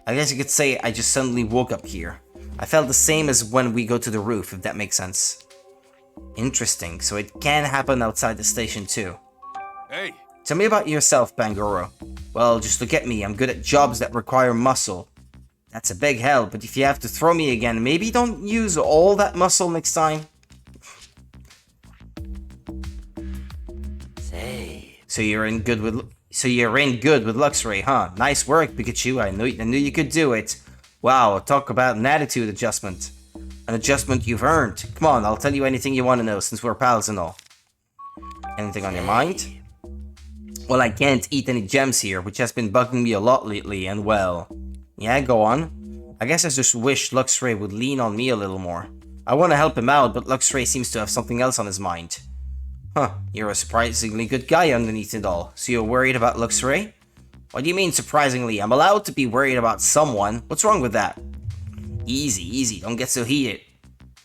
I guess you could say I just suddenly woke up here. I felt the same as when we go to the roof, if that makes sense. Interesting, so it can happen outside the station too. hey, Tell me about yourself, Pangoro. Well, just look at me, I'm good at jobs that require muscle. That's a big help, but if you have to throw me again, maybe don't use all that muscle next time. Save. So you're in good with Luxray, huh? Nice work, Pikachu. I knew you could do it. Wow, talk about an attitude adjustment. An adjustment you've earned. Come on, I'll tell you anything you want to know since we're pals and all. Anything on your mind? Well, I can't eat any gems here, which has been bugging me a lot lately, and well... Yeah, go on. I guess I just wish Luxray would lean on me a little more. I want to help him out, but Luxray seems to have something else on his mind. Huh, you're a surprisingly good guy underneath it all. So you're worried about Luxray? What do you mean surprisingly? I'm allowed to be worried about someone. What's wrong with that? Easy, easy, don't get so heated.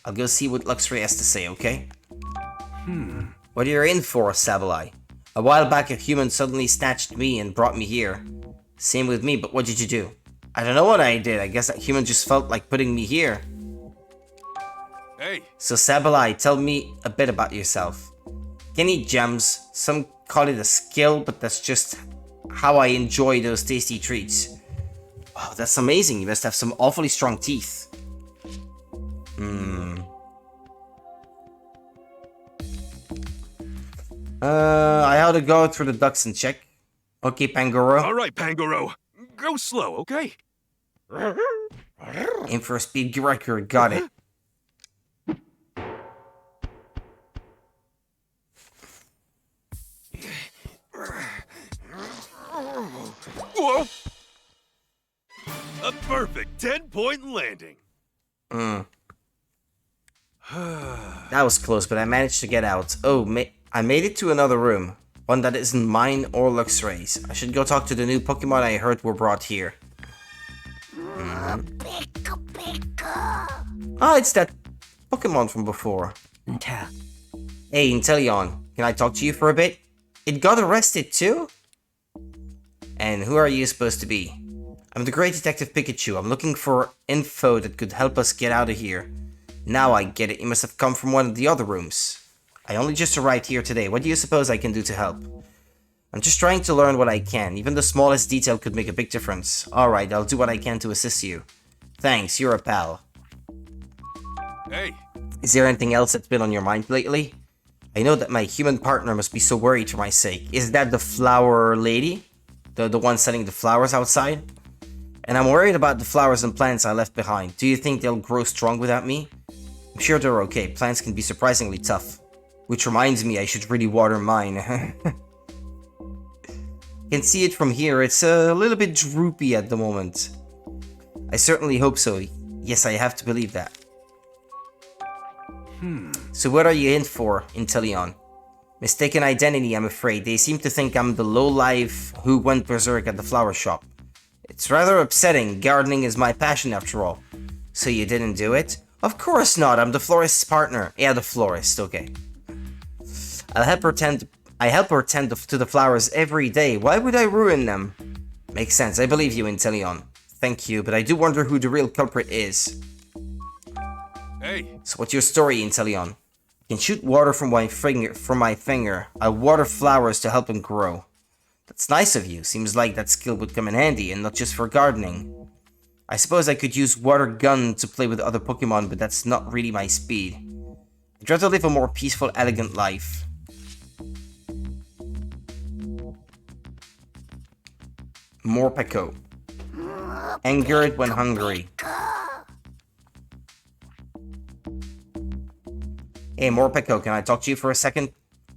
I'll go see what Luxray has to say, okay? What are you in for, Sableye? A while back a human suddenly snatched me and brought me here. Same with me, but what did you do? I don't know what I did, I guess that human just felt like putting me here. hey, So Sableye, tell me a bit about yourself. Can eat gems, some call it a skill, but that's just how I enjoy those tasty treats. Wow, that's amazing, you must have some awfully strong teeth. I ought to go through the ducks and check. Okay, Pangoro. all right, Pangoro. Go slow, okay? Aim for a speed record, got it. Whoa! A perfect 10-point landing. That was close, but I managed to get out. Oh, I made it to another room. One that isn't mine or Luxray's. I should go talk to the new Pokemon I heard were brought here. Ah, it's that Pokemon from before. Hey, Inteleon, can I talk to you for a bit? It got arrested too? And who are you supposed to be? I'm the great detective Pikachu. I'm looking for info that could help us get out of here. Now I get it. You must have come from one of the other rooms. I only just arrived here today. What do you suppose I can do to help? I'm just trying to learn what I can. Even the smallest detail could make a big difference. Alright, I'll do what I can to assist you. Thanks, you're a pal. Hey, Is there anything else that's been on your mind lately? I know that my human partner must be so worried for my sake. Is that the flower lady? The one selling the flowers outside? And I'm worried about the flowers and plants I left behind. Do you think they'll grow strong without me? I'm sure they're okay. Plants can be surprisingly tough. Which reminds me, I should really water mine. Can see it from here. It's a little bit droopy at the moment. I certainly hope so. Yes, I have to believe that. So what are you in for, Inteleon? Mistaken identity, I'm afraid. They seem to think I'm the lowlife who went berserk at the flower shop. It's rather upsetting. Gardening is my passion after all. So you didn't do it? Of course not. I'm the florist's partner. Yeah, the florist. Okay. I help her tend to the flowers every day. Why would I ruin them? Makes sense. I believe you, Inteleon. Thank you, but I do wonder who the real culprit is. hey, So what's your story, Inteleon? I can shoot water from my finger. I water flowers to help them grow. That's nice of you. Seems like that skill would come in handy, and not just for gardening. I suppose I could use water gun to play with other Pokemon, but that's not really my speed. I'd rather live a more peaceful, elegant life. Morpeko. Angered when hungry. Hey, Morpeko, can I talk to you for a second?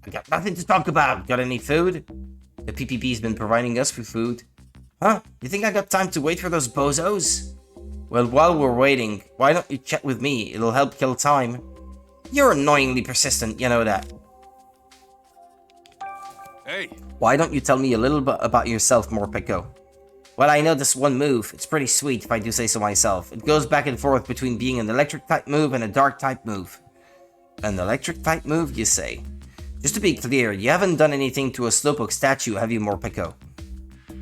I got nothing to talk about. Got any food? The PPP's been providing us with food. Huh? You think I got time to wait for those bozos? Well, while we're waiting, why don't you chat with me? It'll help kill time. You're annoyingly persistent, you know that. Hey! Why don't you tell me a little bit about yourself, Morpeko? Well, I know this one move. It's pretty sweet, if I do say so myself. It goes back and forth between being an electric-type move and a dark-type move. An electric-type move, you say? Just to be clear, you haven't done anything to a Slowpoke statue, have you, Morpeko?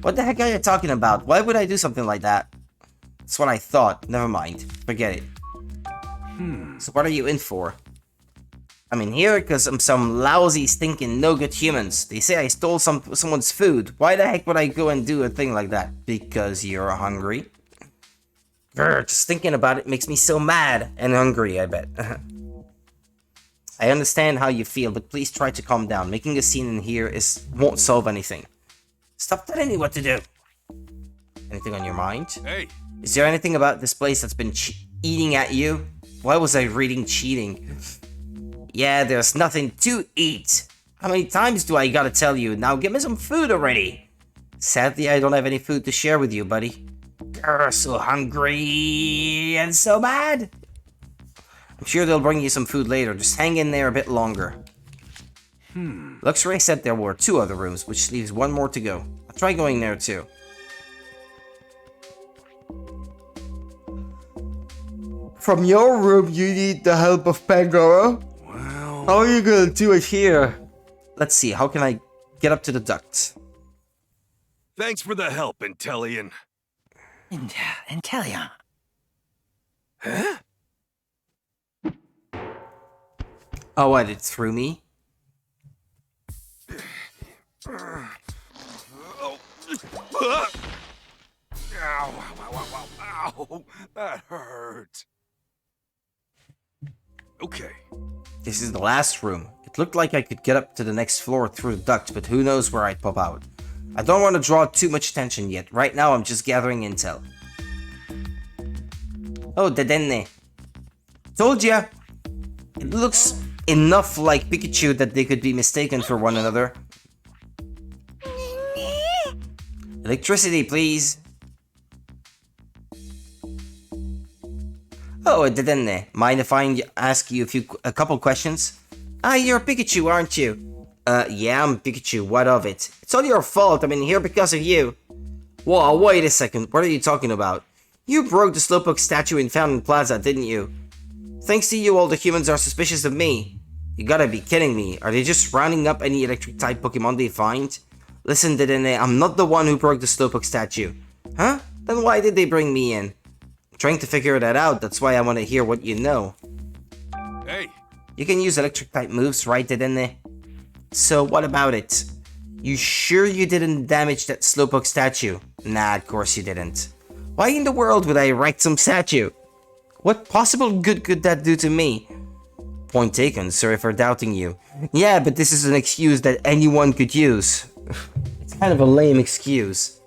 What the heck are you talking about? Why would I do something like that? That's what I thought. Never mind. Forget it. So what are you in for? I'm in here because I'm some lousy, stinking, no-good humans. They say I stole someone's food. Why the heck would I go and do a thing like that? Because you're hungry? Grr, just thinking about it makes me so mad and hungry, I bet. I understand how you feel, but please try to calm down. Making a scene in here won't solve anything. Stop telling me what to do. Anything on your mind? Hey! Is there anything about this place that's been eating at you? Why was I reading cheating? Yeah, there's nothing to eat. How many times do I gotta tell you? Now give me some food already. Sadly, I don't have any food to share with you, buddy. Grr, so hungry and so mad. I'm sure they'll bring you some food later. Just hang in there a bit longer. Luxray said there were 2 other rooms, which leaves 1 more to go. I'll try going there too. From your room, you need the help of Pangoro? Well... How are you gonna do it here? Let's see, how can I get up to the duct? Thanks for the help, Intellion. Intellion. Huh? Oh, what, it threw me? Ow, ow, ow, ow, ow, that hurt. Okay. This is the last room. It looked like I could get up to the next floor through the duct, but who knows where I'd pop out. I don't want to draw too much attention yet. Right now, I'm just gathering intel. Oh, Dedenne. Told ya! It looks enough like Pikachu that they could be mistaken for one another. Electricity, please. Oh, Dedenne. Mind if I ask you a couple questions? Ah, you're Pikachu, aren't you? Yeah, I'm Pikachu. What of it? It's all your fault. I'm in here because of you. Whoa, wait a second. What are you talking about? You broke the Slowpoke statue in Fountain Plaza, didn't you? Thanks to you, all the humans are suspicious of me. You gotta be kidding me. Are they just rounding up any electric-type Pokemon they find? Listen, Dedenne, I'm not the one who broke the Slowpoke statue. Huh? Then why did they bring me in? I'm trying to figure that out. That's why I want to hear what you know. Hey! You can use electric-type moves, right, Dedenne? So, what about it? You sure you didn't damage that Slowpoke statue? Nah, of course you didn't. Why in the world would I wreck some statue? What possible good could that do to me? Point taken, sorry for doubting you. Yeah, but this is an excuse that anyone could use. It's kind of a lame excuse.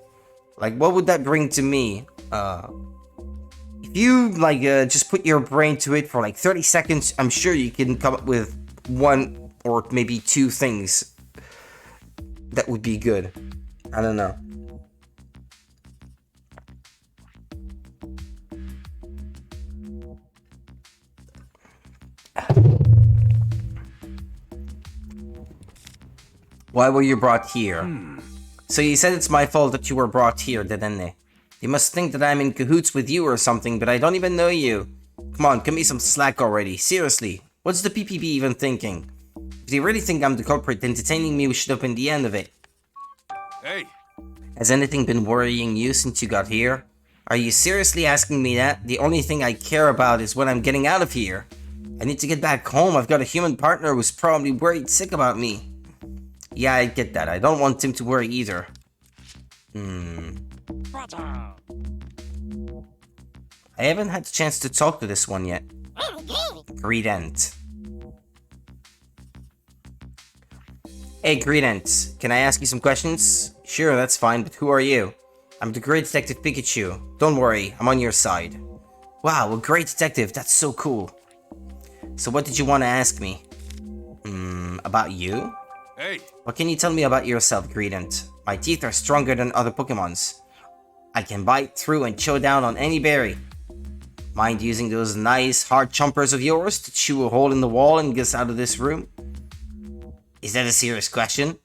Like, what would that bring to me? If you, like, just put your brain to it for like 30 seconds, I'm sure you can come up with 1 or maybe 2 things that would be good. I don't know. Why were you brought here? So you said it's my fault that you were brought here, didn't? You must think that I'm in cahoots with you or something, but I don't even know you. Come on, give me some slack already. Seriously, what's the PPP even thinking? If they really think I'm the culprit, then detaining me should have been the end of it. Hey! Has anything been worrying you since you got here? Are you seriously asking me that? The only thing I care about is when I'm getting out of here. I need to get back home. I've got a human partner who's probably worried sick about me. Yeah, I get that. I don't want him to worry either. I haven't had the chance to talk to this one yet. Greedent. Hey, Greedent. Can I ask you some questions? Sure, that's fine, but who are you? I'm the great detective Pikachu. Don't worry, I'm on your side. Wow, a great detective, that's so cool. So what did you want to ask me? About you? Hey, What can you tell me about yourself, Greedent? My teeth are stronger than other Pokemons. I can bite through and chow down on any berry. Mind using those nice hard chompers of yours to chew a hole in the wall and get us out of this room? Is that a serious question?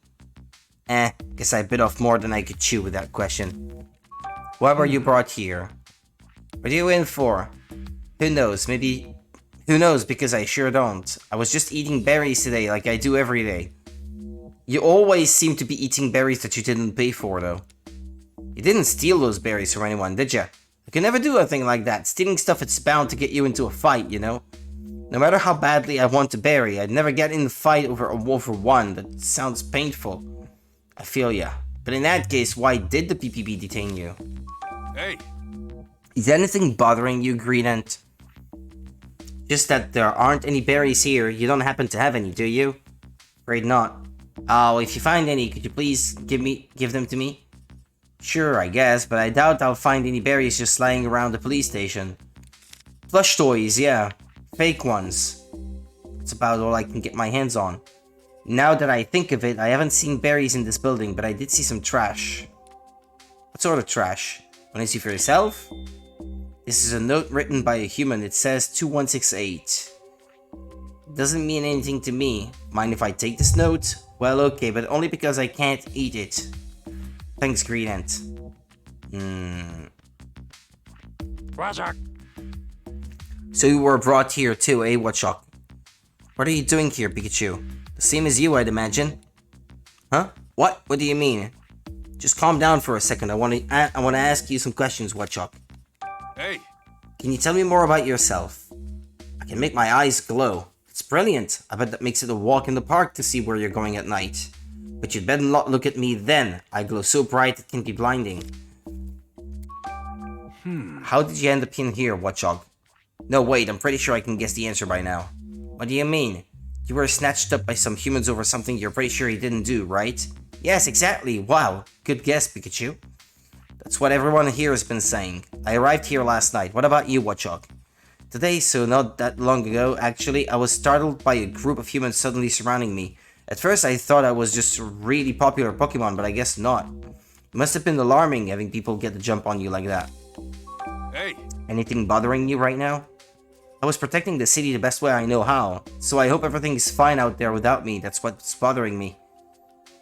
Guess I bit off more than I could chew with that question. Why were you brought here? What are you in for? Who knows, maybe... Who knows, because I sure don't. I was just eating berries today like I do every day. You always seem to be eating berries that you didn't pay for, though. You didn't steal those berries from anyone, did ya? I could never do a thing like that. Stealing stuff it's bound to get you into a fight, you know? No matter how badly I want a berry, I'd never get in a fight over one. That sounds painful. I feel ya. But in that case, why did the PPB detain you? hey, Is anything bothering you, Greedent? Just that there aren't any berries here. You don't happen to have any, do you? Afraid not. Oh, if you find any, could you please give them to me? Sure, I guess, but I doubt I'll find any berries just lying around the police station. Plush toys, yeah. Fake ones. That's about all I can get my hands on. Now that I think of it, I haven't seen berries in this building, but I did see some trash. What sort of trash? Wanna see for yourself? This is a note written by a human. It says 2168. Doesn't mean anything to me. Mind if I take this note? Well, okay, but only because I can't eat it. Thanks, Greedent. Roger. So you were brought here too, eh, Watchok? What are you doing here, Pikachu? The same as you, I'd imagine. Huh? What? What do you mean? Just calm down for a second. I want to ask you some questions, Watchok. hey, Can you tell me more about yourself? I can make my eyes glow. It's brilliant. I bet that makes it a walk in the park to see where you're going at night. But you'd better not look at me then. I glow so bright it can be blinding. How did you end up in here, Watchog? No, wait, I'm pretty sure I can guess the answer by now. What do you mean? You were snatched up by some humans over something you're pretty sure you didn't do, right? Yes, exactly. Wow. Good guess, Pikachu. That's what everyone here has been saying. I arrived here last night. What about you, Watchog? Today, so not that long ago, actually, I was startled by a group of humans suddenly surrounding me. At first, I thought I was just a really popular Pokemon, but I guess not. It must have been alarming having people get the jump on you like that. hey, Anything bothering you right now? I was protecting the city the best way I know how, so I hope everything is fine out there without me. That's what's bothering me.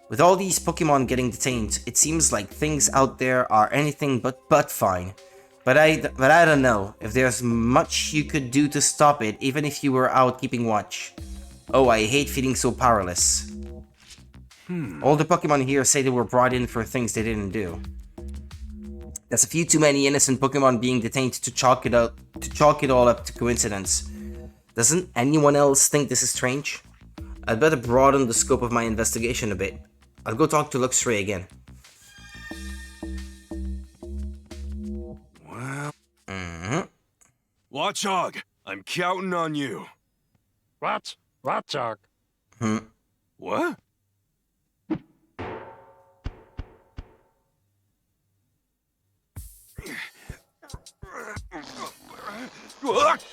With all these Pokemon getting detained, it seems like things out there are anything but fine. But I don't know if there's much you could do to stop it, even if you were out keeping watch. Oh, I hate feeling so powerless. All the Pokemon here say they were brought in for things they didn't do. That's a few too many innocent Pokemon being detained to chalk it all up to coincidence. Doesn't anyone else think this is strange? I'd better broaden the scope of my investigation a bit. I'll go talk to Luxray again. well... Watchog, I'm counting on you. What? Roger. What?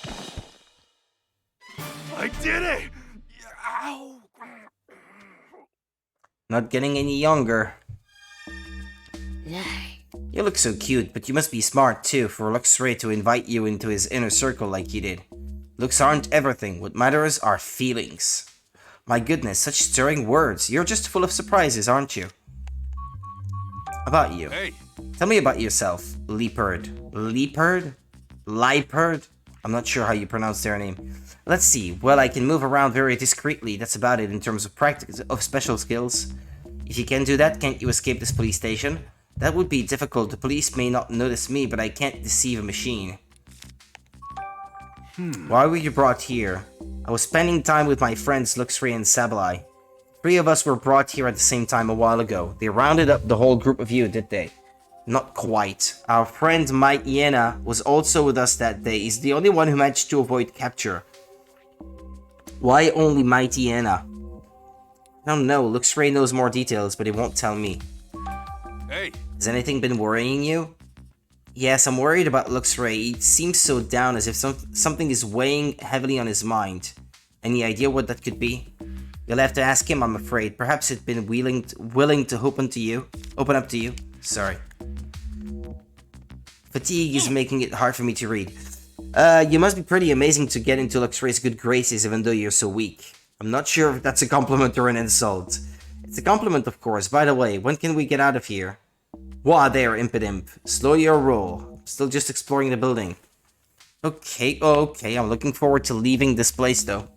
I did it! Ow! Not getting any younger. Yay. You look so cute, but you must be smart too for Luxray to invite you into his inner circle like he did. Looks aren't everything. What matters are feelings. My goodness, such stirring words. You're just full of surprises, aren't you? About you. Hey, Tell me about yourself, Leopard. Leopard? Leopard? I'm not sure how you pronounce their name. Let's see. Well, I can move around very discreetly. That's about it in terms of special skills. If you can do that, can't you escape this police station? That would be difficult. The police may not notice me, but I can't deceive a machine. Why were you brought here? I was spending time with my friends Luxray and Sableye. 3 of us were brought here at the same time a while ago. They rounded up the whole group of you, did they? Not quite. Our friend Mike Iena was also with us that day. He's the only one who managed to avoid capture. Why only Mighty Iena? I don't know. Luxray knows more details, but he won't tell me. hey, Has anything been worrying you? Yes, I'm worried about Luxray. He seems so down, as if something is weighing heavily on his mind. Any idea what that could be? You'll have to ask him, I'm afraid. Perhaps he's been willing to open up to you. Sorry. Fatigue is making it hard for me to read. You must be pretty amazing to get into Luxray's good graces even though you're so weak. I'm not sure if that's a compliment or an insult. It's a compliment, of course. By the way, when can we get out of here? Wah there, Impidimp. Slow your roll. Still just exploring the building. Okay, I'm looking forward to leaving this place, though.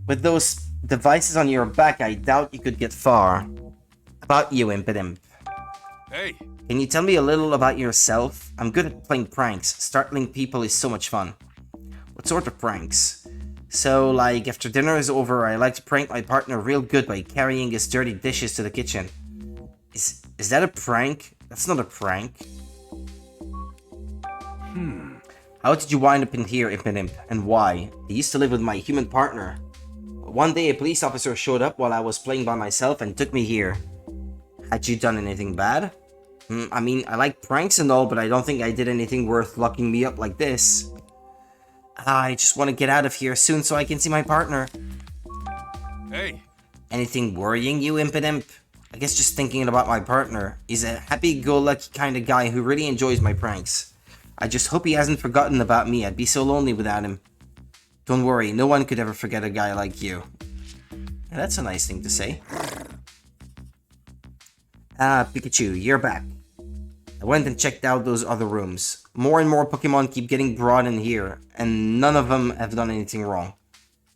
With those devices on your back, I doubt you could get far. About you, Impidimp. Hey! Can you tell me a little about yourself? I'm good at playing pranks. Startling people is so much fun. What sort of pranks? So, like, after dinner is over, I like to prank my partner real good by carrying his dirty dishes to the kitchen. Is that a prank? That's not a prank. How did you wind up in here, Impidimp, and why? I used to live with my human partner. One day a police officer showed up while I was playing by myself and took me here. Had you done anything bad? I mean, I like pranks and all, but I don't think I did anything worth locking me up like this. I just want to get out of here soon so I can see my partner. Hey! Anything worrying you, Impidimp? I guess just thinking about my partner. He's a happy-go-lucky kind of guy who really enjoys my pranks. I just hope he hasn't forgotten about me. I'd be so lonely without him. Don't worry, no one could ever forget a guy like you. Yeah, that's a nice thing to say. Pikachu, you're back. I went and checked out those other rooms. More and more Pokemon keep getting brought in here, and none of them have done anything wrong.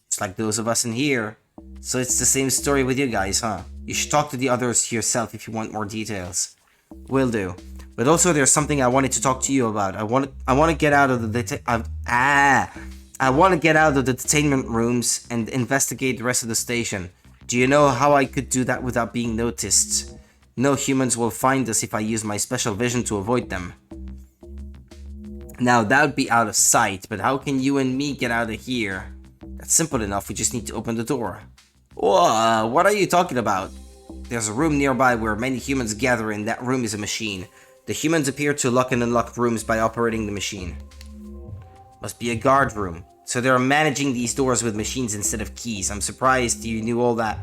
It's like those of us in here. So it's the same story with you guys, huh? You should talk to the others yourself if you want more details. Will do. But also there's something I wanted to talk to you about. I want to get out of the I want to get out of the detainment rooms and investigate the rest of the station. Do you know how I could do that without being noticed? No humans will find us if I use my special vision to avoid them. Now that would be out of sight, but how can you and me get out of here? That's simple enough, we just need to open the door. Whoa, what are you talking about? There's a room nearby where many humans gather and that room is a machine. The humans appear to lock and unlock rooms by operating the machine. Must be a guard room. So they're managing these doors with machines instead of keys. I'm surprised you knew all that.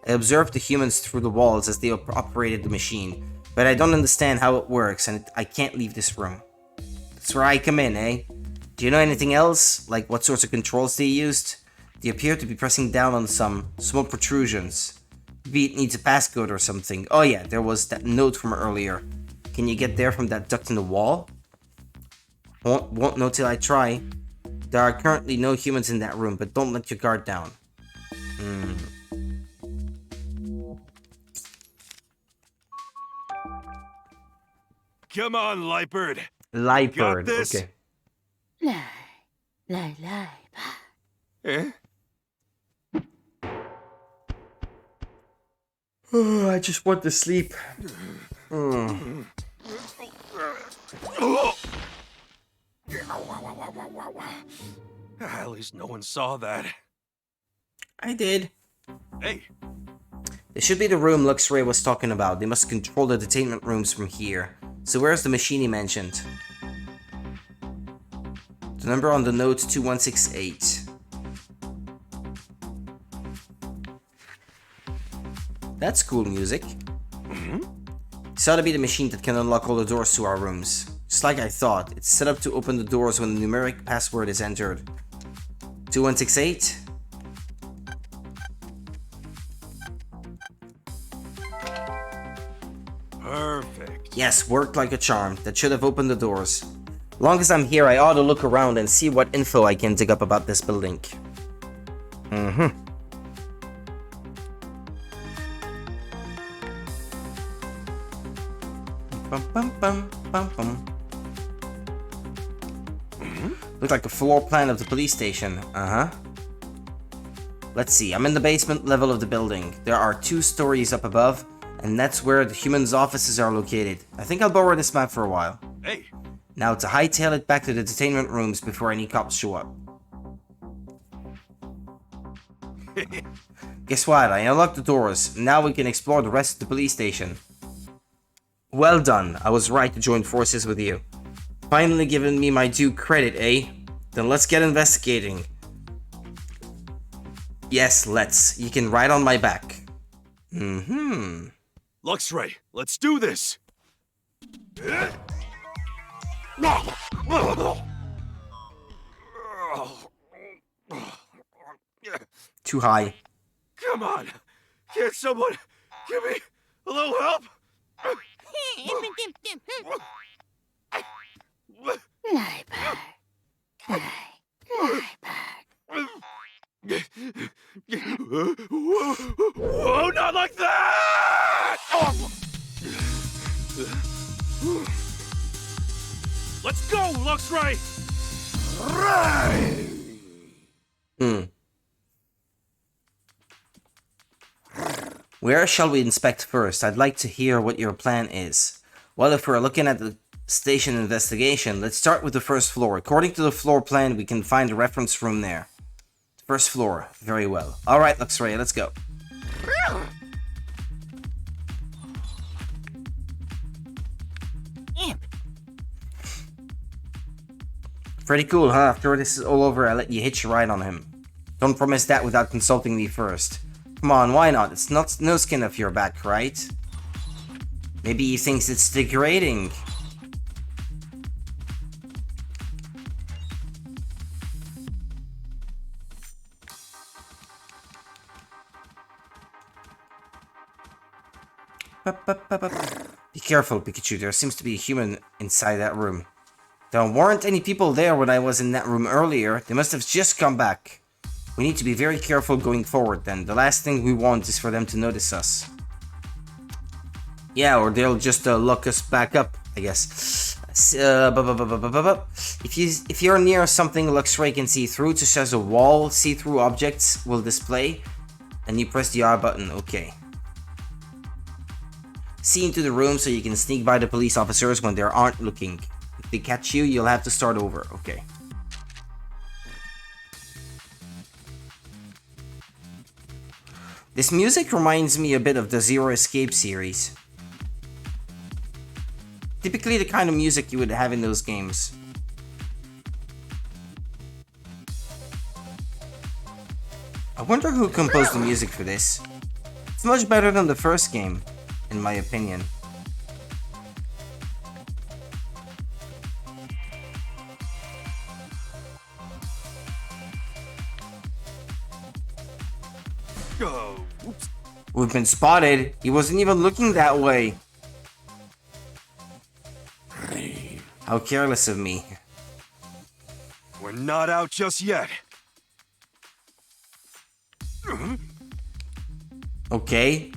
I observed the humans through the walls as they operated the machine, but I don't understand how it works and I can't leave this room. That's where I come in, eh? Do you know anything else? Like what sorts of controls they used? They appear to be pressing down on some small protrusions. Maybe it needs a passcode or something. Oh yeah, there was that note from earlier. Can you get there from that duct in the wall? Won't know till I try. There are currently no humans in that room, but don't let your guard down. Come on, Lightbird! Lightbird, Got this? okay. Eh? Oh, I just want to sleep. At least no one saw that. I did. Hey! This should be the room Luxray was talking about. They must control the detainment rooms from here. So where's the machine he mentioned? The number on the note 2168. That's cool music. This ought to be the machine that can unlock all the doors to our rooms. Just like I thought, it's set up to open the doors when the numeric password is entered. 2168? Perfect. Yes, worked like a charm. That should have opened the doors. Long as I'm here, I ought to look around and see what info I can dig up about this building. Look like a floor plan of the police station. Let's see, I'm in the basement level of the building. There are 2 stories up above, and that's where the humans' offices are located. I think I'll borrow this map for a while. Hey! Now to hightail it back to the detainment rooms before any cops show up. Guess what? I unlocked the doors. Now we can explore the rest of the police station. Well done. I was right to join forces with you. Finally giving me my due credit, eh? Then let's get investigating. Yes, let's. You can ride on my back. Luxray, let's do this! Too high. Come on! Can't someone give me a little help? Whoa, not like that! Let's go, Luxray! Where shall we inspect first? I'd like to hear what your plan is. Well, if we're looking at the station investigation, let's start with the first floor. According to the floor plan, we can find a reference room there. First floor. Very well. Alright, Luxray, let's go. Pretty cool, huh? After this is all over, I'll let you hitch a ride on him. Don't promise that without consulting me first. Come on, why not? It's not no skin off your back, right? Maybe he thinks it's degrading. Be careful, Pikachu. There seems to be a human inside that room. There weren't any people there when I was in that room earlier. They must have just come back. We need to be very careful going forward then. The last thing we want is for them to notice us. Yeah, or they'll just lock us back up, I guess. If you're near something Luxray can see through, such as a wall, see-through objects will display, and you press the R button. Okay. See into the room so you can sneak by the police officers when they aren't looking. If they catch you, you'll have to start over. Okay. This music reminds me a bit of the Zero Escape series. Typically the kind of music you would have in those games. I wonder who composed the music for this. It's much better than the first game, in my opinion. Oops. We've been spotted. He wasn't even looking that way. How careless of me. We're not out just yet. Okay.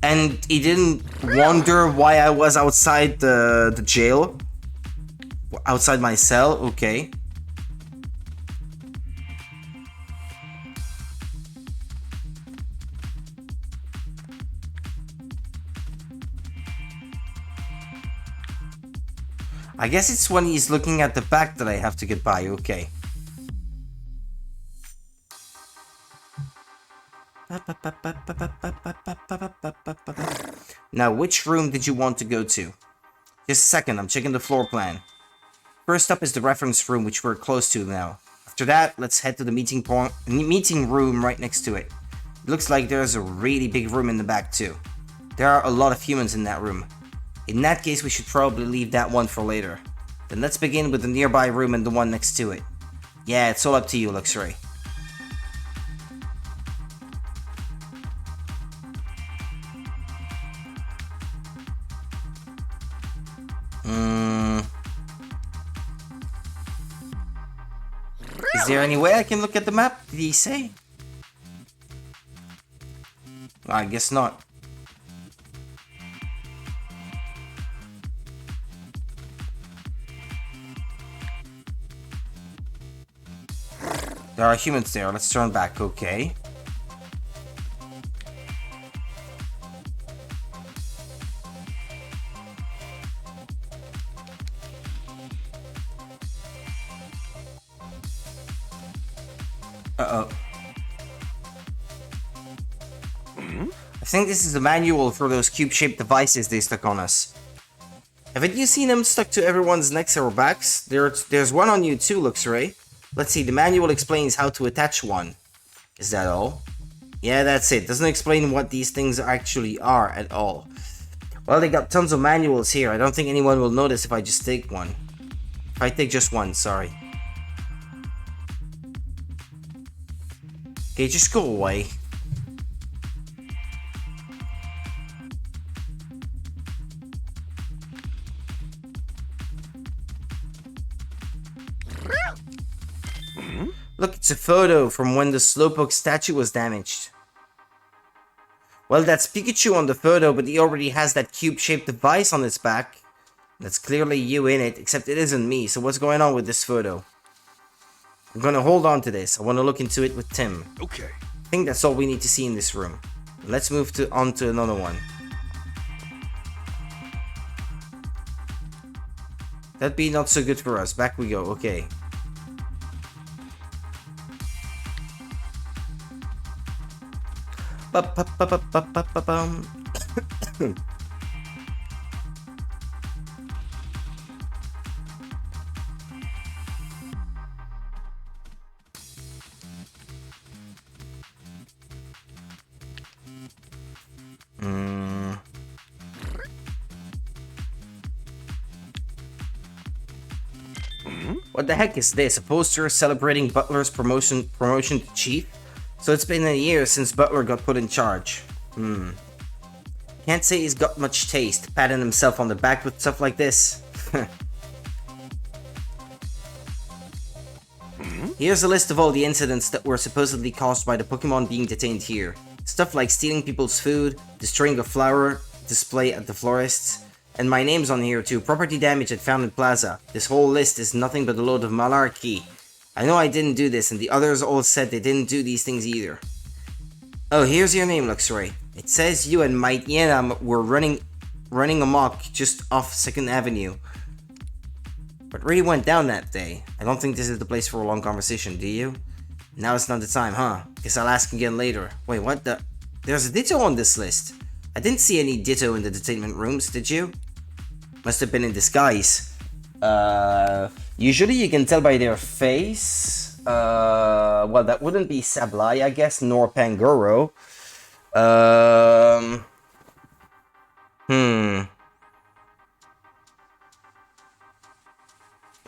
And he didn't wonder why I was outside the jail? Outside my cell? Okay. I guess it's when he's looking at the back that I have to get by, okay. Now, which room did you want to go to? Just a second, I'm checking the floor plan. First up is the reference room, which we're close to now. After that, let's head to the meeting room right next to it. It looks like there's a really big room in the back too. There are a lot of humans in that room. In that case, we should probably leave that one for later. Then let's begin with the nearby room and the one next to it. Yeah, it's all up to you, Luxray. Is there any way I can look at the map? Did he say? I guess not. There are humans there. Let's turn back. Okay. Uh-oh. I think this is the manual for those cube-shaped devices they stuck on us. Haven't you seen them stuck to everyone's necks or backs? There's one on you too, Luxray. Let's see, the manual explains how to attach one. Is that all? Yeah, that's it. Doesn't explain what these things actually are at all. Well, they got tons of manuals here. I don't think anyone will notice if I just take one. If I take just one, sorry. Okay, just go away. Look, it's a photo from when the Slowpoke statue was damaged. Well, that's Pikachu on the photo, but he already has that cube-shaped device on its back. That's clearly you in it, except it isn't me, so what's going on with this photo? I'm gonna hold on to this. I want to look into it with Tim. Okay. I think that's all we need to see in this room. Let's move on to another one. That'd be not so good for us. Back we go, okay. Ba-ba-ba-ba-ba-ba-bum. What the heck is this? A poster celebrating Butler's promotion to chief? So it's been a year since Butler got put in charge. Can't say he's got much taste, patting himself on the back with stuff like this. Here's a list of all the incidents that were supposedly caused by the Pokemon being detained here. Stuff like stealing people's food, destroying a flower display at the florist's, and my name's on here too. Property damage at Fountain Plaza. This whole list is nothing but a load of malarkey. I know I didn't do this, and the others all said they didn't do these things either. Oh, here's your name, Luxray. It says you and Might Yenam were running amok just off 2nd Avenue. What really went down that day? I don't think this is the place for a long conversation, do you? Now it's not the time, huh? Guess I'll ask again later. Wait, what the? There's a Ditto on this list. I didn't see any Ditto in the detainment rooms, did you? Must have been in disguise. Usually you can tell by their face. Well, that wouldn't be Sableye, I guess, nor Pangoro.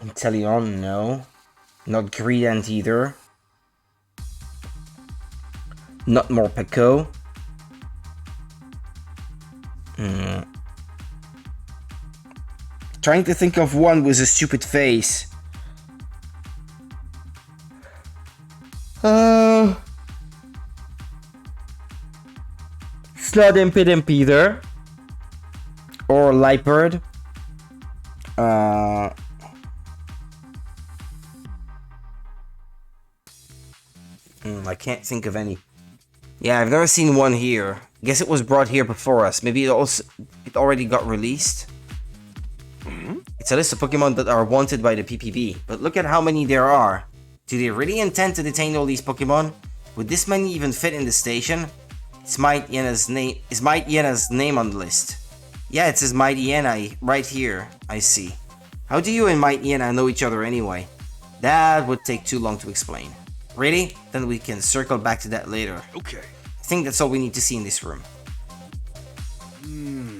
Inteleon, no. Not Greedent either. Not Morpeko. Trying to think of one with a stupid face. It's not Impidimp either. Or Liepard. I can't think of any. Yeah, I've never seen one here. Guess it was brought here before us. Maybe it already got released. It's a list of Pokemon that are wanted by the PPB, but look at how many there are. Do they really intend to detain all these Pokemon? Would this many even fit in the station? Is Might Yena's name on the list? Yeah, it says Might Yena right here. I see. How do you and Might Yena know each other anyway? That would take too long to explain. Ready? Then we can circle back to that later. Okay. I think that's all we need to see in this room.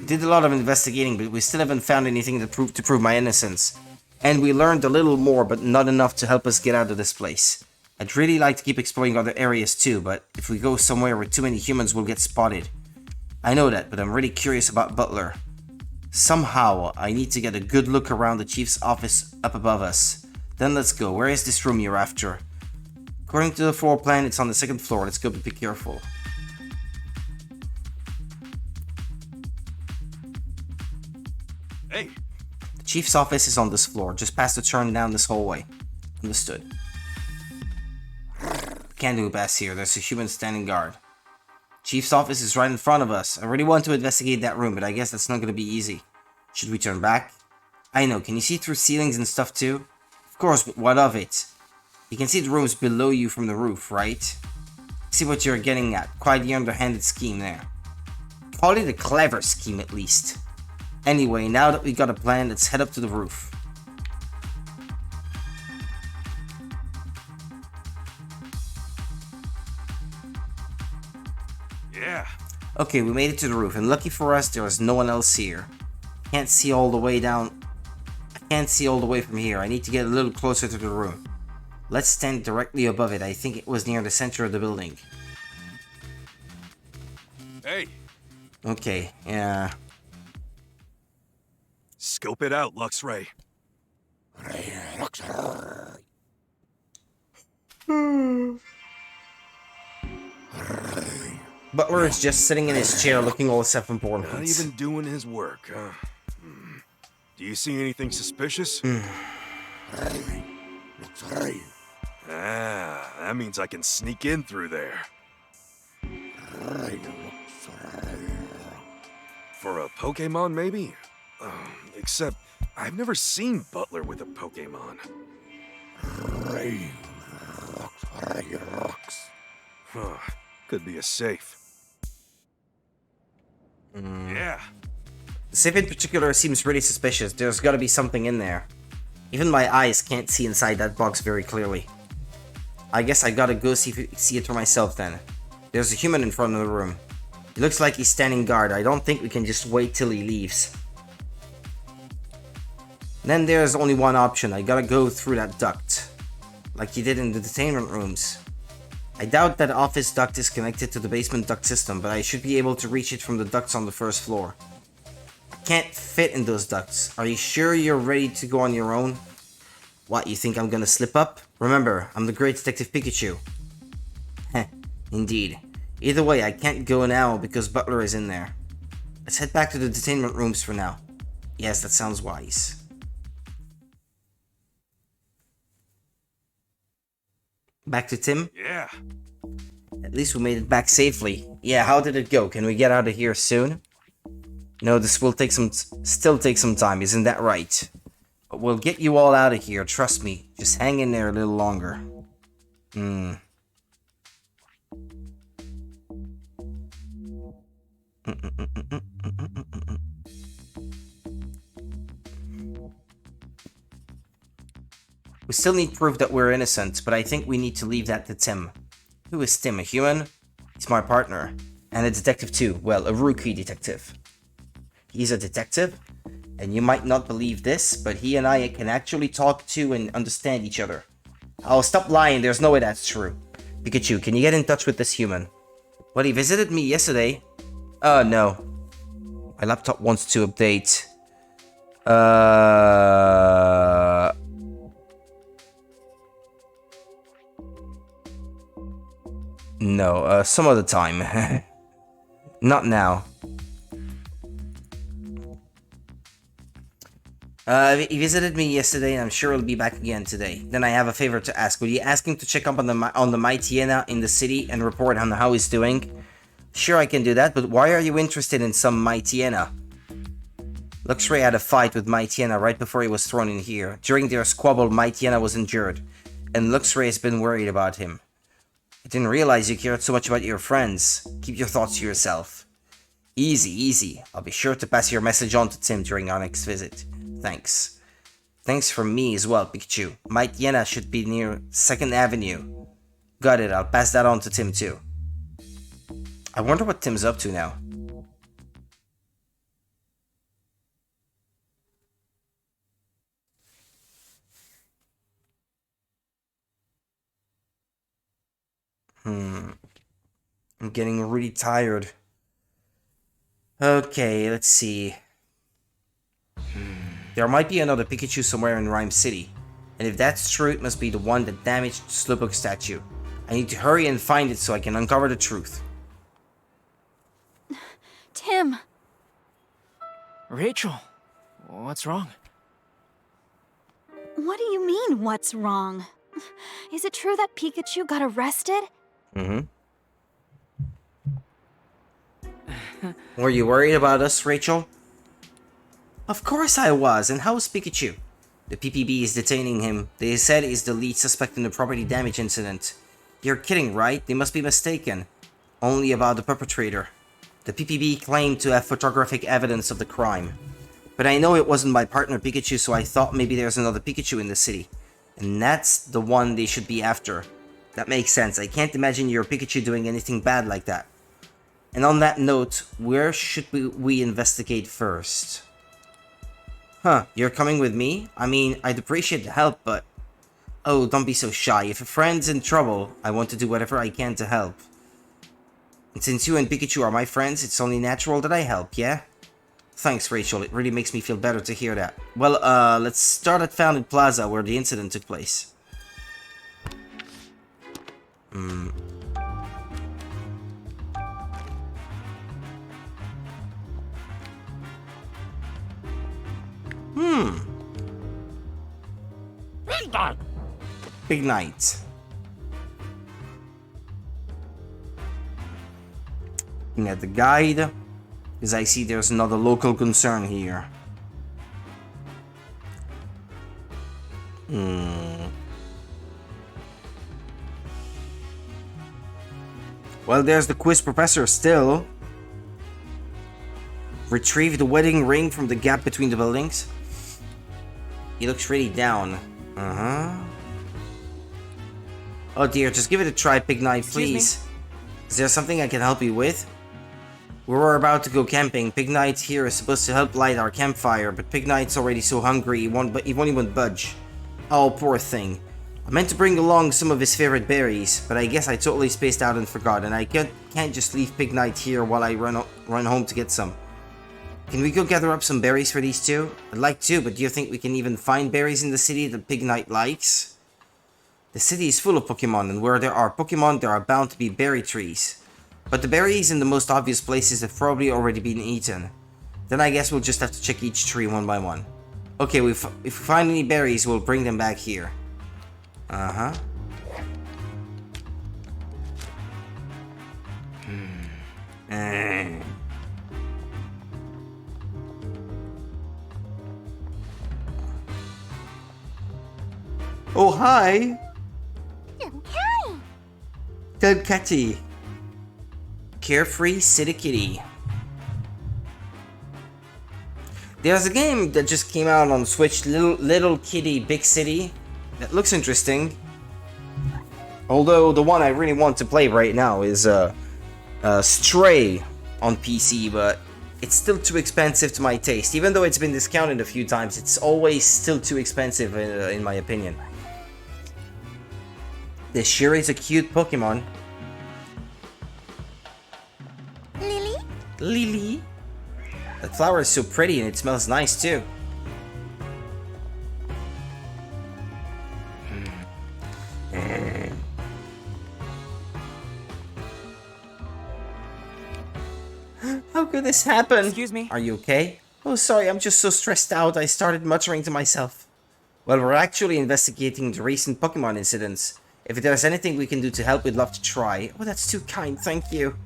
Did a lot of investigating, but we still haven't found anything to prove my innocence. And we learned a little more, but not enough to help us get out of this place. I'd really like to keep exploring other areas too, but if we go somewhere with too many humans, we'll get spotted. I know that, but I'm really curious about Butler. Somehow, I need to get a good look around the chief's office up above us. Then let's go. Where is this room you're after? According to the floor plan, it's on the 2nd floor. Let's go, but be careful. Hey. The chief's office is on this floor, just past the turn down this hallway. Understood. Can't do past here, there's a human standing guard. Chief's office is right in front of us. I really want to investigate that room, but I guess that's not gonna be easy. Should we turn back? I know, can you see through ceilings and stuff too? Of course, but what of it? You can see the rooms below you from the roof, right? See what you're getting at. Quite the underhanded scheme there. Call it a clever scheme at least. Anyway, now that we got a plan, let's head up to the roof. Yeah. Okay, we made it to the roof, and lucky for us, there is no one else here. Can't see all the way down. I can't see all the way from here. I need to get a little closer to the room. Let's stand directly above it. I think it was near the center of the building. Hey, Okay, yeah. Scope it out, Luxray. Butler is just sitting in his chair looking all self-important. Not even doing his work, huh? Do you see anything suspicious? Ah, that means I can sneak in through there. For a Pokemon, maybe? Except, I've never seen Butler with a Pokemon. Huh, could be a safe. Yeah. The safe in particular seems really suspicious. There's gotta be something in there. Even my eyes can't see inside that box very clearly. I guess I gotta go see it for myself then. There's a human in front of the room. He looks like he's standing guard. I don't think we can just wait till he leaves. Then there's only one option. I gotta go through that duct. Like you did in the detainment rooms. I doubt that office duct is connected to the basement duct system, but I should be able to reach it from the ducts on the first floor. I can't fit in those ducts. Are you sure you're ready to go on your own? What, you think I'm gonna slip up? Remember, I'm the great Detective Pikachu. Heh, indeed. Either way, I can't go now because Butler is in there. Let's head back to the detainment rooms for now. Yes, that sounds wise. Back to Tim? Yeah. At least we made it back safely. Yeah, how did it go? Can we get out of here soon? No, this will still take some time, isn't that right? But we'll get you all out of here, trust me. Just hang in there a little longer. We still need proof that we're innocent, but I think we need to leave that to Tim. Who is Tim, a human? He's my partner. And a detective too. Well, a rookie detective. He's a detective, and you might not believe this, but he and I can actually talk to and understand each other. Oh, stop lying, there's no way that's true. Pikachu, can you get in touch with this human? Well, he visited me yesterday. No. My laptop wants to update. No, some other time. Not now. He visited me yesterday, and I'm sure he'll be back again today. Then I have a favor to ask. Would you ask him to check up on the Mytiena in the city and report on how he's doing? Sure, I can do that, but why are you interested in some Mytiena? Luxray had a fight with Mytiena right before he was thrown in here. During their squabble, Mytiena was injured, and Luxray has been worried about him. I didn't realize you cared so much about your friends. Keep your thoughts to yourself. Easy, easy. I'll be sure to pass your message on to Tim during our next visit. Thanks. Thanks from me as well, Pikachu. Mytiena should be near 2nd Avenue. Got it, I'll pass that on to Tim too. I wonder what Tim's up to now. I'm getting really tired. Okay, let's see. There might be another Pikachu somewhere in Rhyme City. And if that's true, it must be the one that damaged the Slowpoke statue. I need to hurry and find it so I can uncover the truth. Tim! Rachel, what's wrong? What do you mean, what's wrong? Is it true that Pikachu got arrested? Were you worried about us, Rachel? Of course I was, and how is Pikachu? The PPB is detaining him. They said he's the lead suspect in the property damage incident. You're kidding, right? They must be mistaken. Only about the perpetrator. The PPB claimed to have photographic evidence of the crime. But I know it wasn't my partner Pikachu, so I thought maybe there's another Pikachu in the city. And that's the one they should be after. That makes sense. I can't imagine your Pikachu doing anything bad like that. And on that note, where should we investigate first? Huh, you're coming with me? I mean, I'd appreciate the help, but... Oh, don't be so shy. If a friend's in trouble, I want to do whatever I can to help. And since you and Pikachu are my friends, it's only natural that I help, yeah? Thanks, Rachel. It really makes me feel better to hear that. Well, let's start at Fountain Plaza, where the incident took place. Big night. Looking at the guide, because I see there's another local concern here. Well, there's the quiz professor still. Retrieve the wedding ring from the gap between the buildings. He looks really down. Oh dear, just give it a try, Pig Knight, please. Is there something I can help you with? We were about to go camping. Pig Knight here is supposed to help light our campfire, but Pig Knight's already so hungry he won't even budge. Oh, poor thing. I meant to bring along some of his favorite berries, but I guess I totally spaced out and forgot, and I can't just leave Pig Knight here while I run home to get some. Can we go gather up some berries for these two? I'd like to, but do you think we can even find berries in the city that Pig Knight likes? The city is full of Pokemon, and where there are Pokemon, there are bound to be berry trees. But the berries in the most obvious places have probably already been eaten. Then I guess we'll just have to check each tree one by one. Okay, if we find any berries, we'll bring them back here. Oh, hi! Kitty. Carefree City Kitty. There's a game that just came out on Switch, Little Kitty Big City, that looks interesting. Although the one I really want to play right now is Stray on PC, but it's still too expensive to my taste. Even though it's been discounted a few times, it's always still too expensive in my opinion. This sure is a cute Pokemon. Lily? That flower is so pretty and it smells nice too. How could this happen? Excuse me? Are you okay? Oh, sorry, I'm just so stressed out. I started muttering to myself. Well, we're actually investigating the recent Pokemon incidents. If there's anything we can do to help, we'd love to try. Oh, that's too kind, thank you.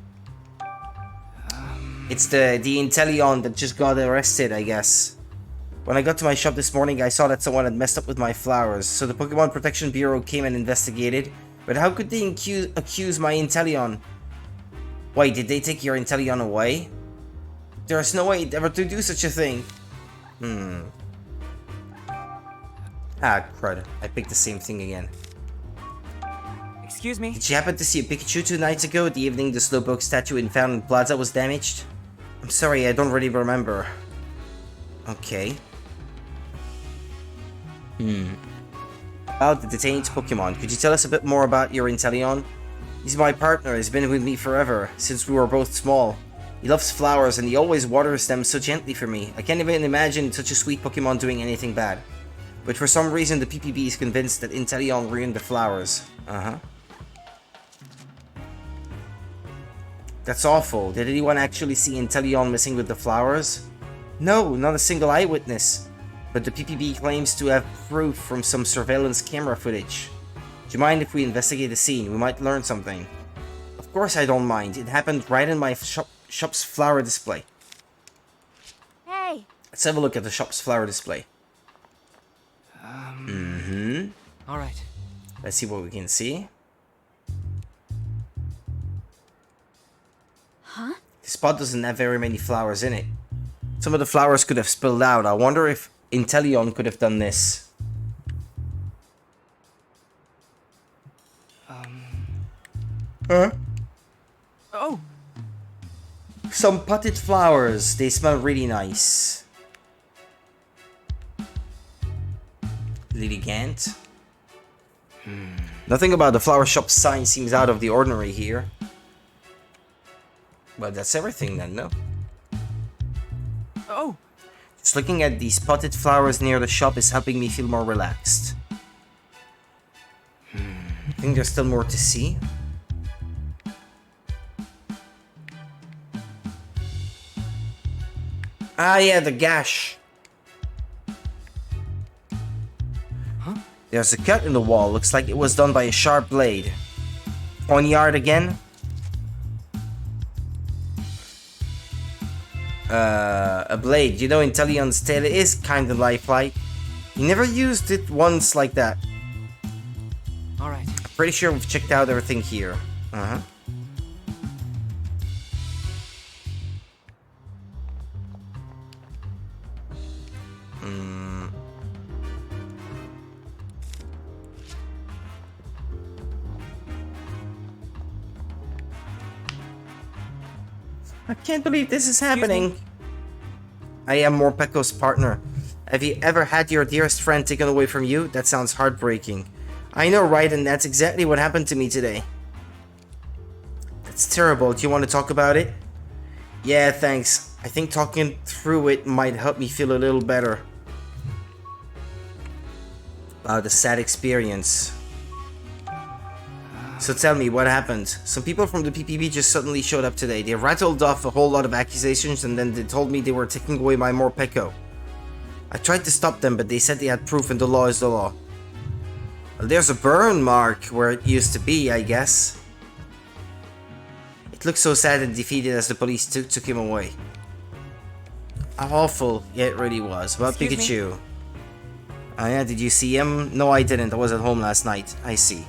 It's the Inteleon that just got arrested, I guess. When I got to my shop this morning, I saw that someone had messed up with my flowers, so the Pokemon Protection Bureau came and investigated. But how could they accuse my Inteleon? Wait, did they take your Inteleon away? There's no way ever to do such a thing. Ah, crud. I picked the same thing again. Excuse me? Did you happen to see a Pikachu 2 nights ago, the evening the Slowpoke statue in Fountain Plaza was damaged? I'm sorry, I don't really remember. Okay. About the detained Pokemon, could you tell us a bit more about your Inteleon? He's my partner, he's been with me forever, since we were both small. He loves flowers and he always waters them so gently for me. I can't even imagine such a sweet Pokemon doing anything bad. But for some reason the PPB is convinced that Inteleon ruined the flowers. That's awful. Did anyone actually see Inteleon messing with the flowers? No, not a single eyewitness. But the PPB claims to have proof from some surveillance camera footage. Do you mind if we investigate the scene? We might learn something. Of course I don't mind. It happened right in my shop's flower display. Hey! Let's have a look at the shop's flower display. Alright. Let's see what we can see. Huh? This spot doesn't have very many flowers in it. Some of the flowers could have spilled out. I wonder if Inteleon could have done this. Huh? Oh, Some potted flowers. They smell really nice. Lily Gant. Nothing about the flower shop sign seems out of the ordinary here. Well, that's everything then, no? oh, Just looking at these potted flowers near the shop is helping me feel more relaxed. I think there's still more to see. Ah, yeah, the gash. Huh? There's a cut in the wall. Looks like it was done by a sharp blade. Poniard again? A blade. You know, Inteleon's tail is kinda lifelike. He never used it once like that. all right. Pretty sure we've checked out everything here. Uh-huh. I can't believe this is happening. I am Morpeko's partner. Have you ever had your dearest friend taken away from you? That sounds heartbreaking. I know, right? And that's exactly what happened to me today. That's terrible. Do you want to talk about it? Yeah, thanks. I think talking through it might help me feel a little better. About the sad experience. So tell me, what happened? Some people from the PPB just suddenly showed up today. They rattled off a whole lot of accusations and then they told me they were taking away my Morpeko. I tried to stop them, but they said they had proof and the law is the law. Well, there's a burn mark where it used to be, I guess. It looked so sad and defeated as the police took him away. How awful, yeah, it really was. About Pikachu. Oh yeah, did you see him? No, I didn't. I was at home last night. I see.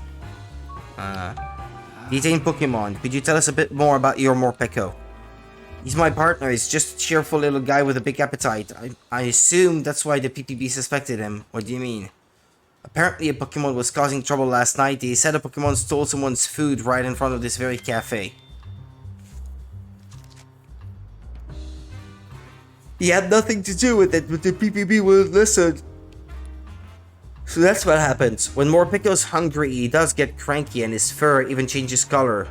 Detained Pokemon. Could you tell us a bit more about your Morpeko? He's my partner. He's just a cheerful little guy with a big appetite. I assume that's why the PPB suspected him. What do you mean? Apparently a Pokemon was causing trouble last night. They said a Pokemon stole someone's food right in front of this very cafe. He had nothing to do with it, but the PPB wouldn't listen. So that's what happens. When Morpeko's hungry, he does get cranky and his fur even changes color.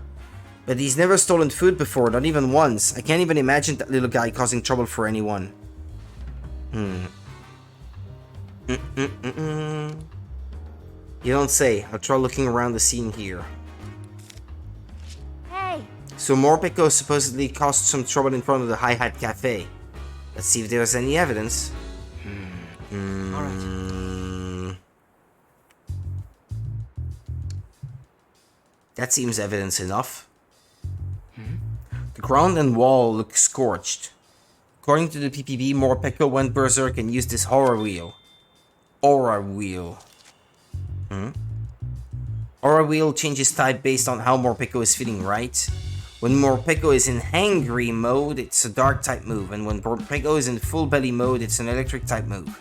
But he's never stolen food before, not even once. I can't even imagine that little guy causing trouble for anyone. You don't say. I'll try looking around the scene here. Hey! So Morpeko supposedly caused some trouble in front of the High Hat Cafe. Let's see if there's any evidence. Alright. That seems evidence enough. The ground and wall look scorched. According to the PPB, Morpeko went berserk and used his horror wheel. Aura wheel. Aura wheel changes type based on how Morpeko is feeling, right? When Morpeko is in hangry mode, it's a dark type move, and when Morpeko is in full belly mode, it's an electric type move.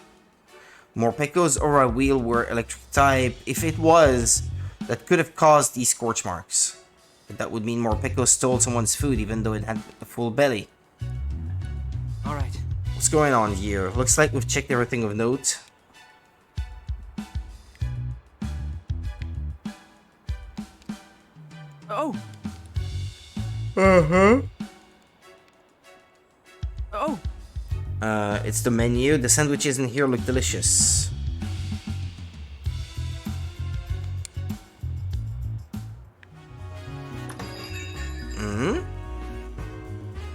Morpeko's aura wheel were electric type. If it was, that could have caused these scorch marks. But that would mean Morpeko stole someone's food even though it had a full belly. Alright. What's going on here? Looks like we've checked everything of note. Oh! Oh! It's the menu. The sandwiches in here look delicious.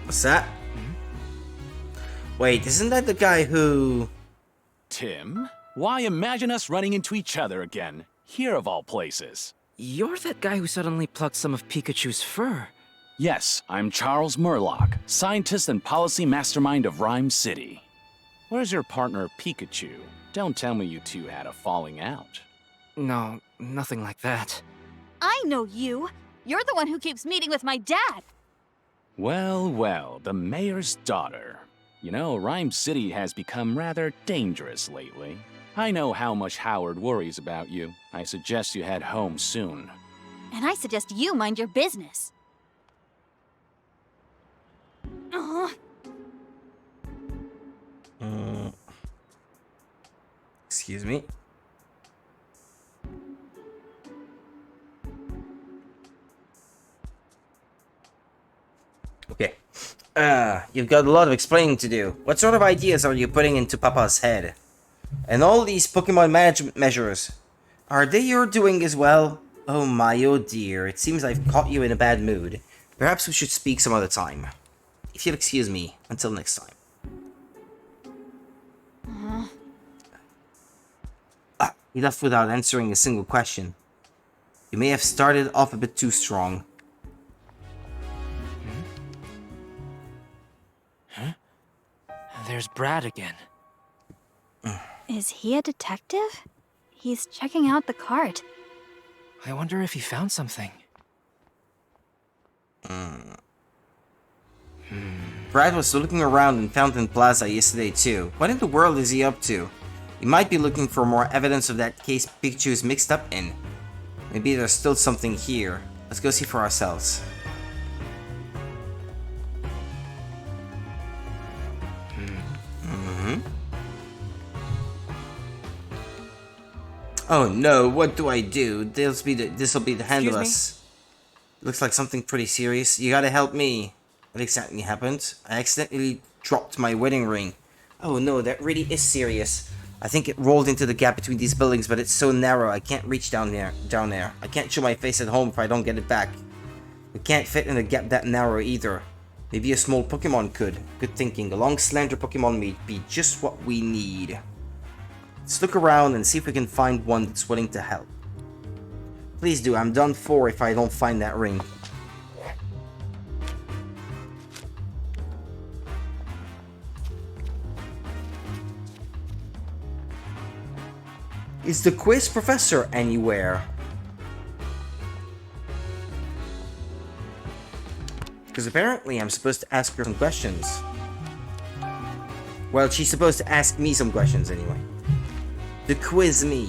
What's that? Wait, isn't that the guy who... Tim? Why imagine us running into each other again? Here of all places. You're that guy who suddenly plucked some of Pikachu's fur. Yes, I'm Charles Murlock, scientist and policy mastermind of Rhyme City. Where's your partner Pikachu? Don't tell me you two had a falling out. No, nothing like that. I know you! You're the one who keeps meeting with my dad! Well, well, the mayor's daughter. You know, Rhyme City has become rather dangerous lately. I know how much Howard worries about you. I suggest you head home soon. And I suggest you mind your business. Excuse me. Okay. You've got a lot of explaining to do. What sort of ideas are you putting into Papa's head? And all these Pokemon management measures, are they your doing as well? Oh my, oh dear, it seems I've caught you in a bad mood. Perhaps we should speak some other time. If you'll excuse me, until next time. He left without answering a single question. You may have started off a bit too strong. There's Brad again. Is he a detective? He's checking out the cart. I wonder if he found something. Brad was looking around in Fountain Plaza yesterday too. What in the world is he up to? He might be looking for more evidence of that case Pikachu is mixed up in. Maybe there's still something here. Let's go see for ourselves. Oh no, what do I do? This'll be the hand of us. Looks like something pretty serious. You gotta help me. What exactly happened? I accidentally dropped my wedding ring. Oh no, that really is serious. I think it rolled into the gap between these buildings, but it's so narrow I can't reach down there. I can't show my face at home if I don't get it back. It can't fit in a gap that narrow either. Maybe a small Pokemon could. Good thinking. A long slender Pokemon may be just what we need. Let's look around and see if we can find one that's willing to help. Please do, I'm done for if I don't find that ring. Is the quiz professor anywhere? Because apparently I'm supposed to ask her some questions. Well, she's supposed to ask me some questions anyway. To quiz me.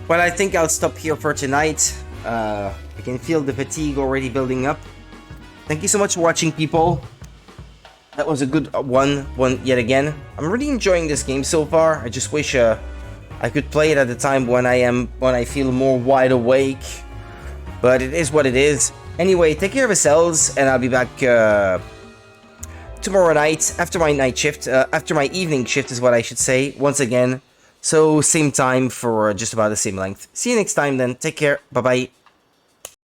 Well, I think I'll stop here for tonight. I can feel the fatigue already building up. Thank you so much for watching, people. That was a good one yet again. I'm really enjoying this game so far. I just wish I could play it at the time when I feel more wide awake. But it is what it is. Anyway, take care of yourselves, and I'll be back tomorrow night after my night shift. After my evening shift is what I should say. Once again. So same time for just about the same length. See you next time then. Take care. Bye bye.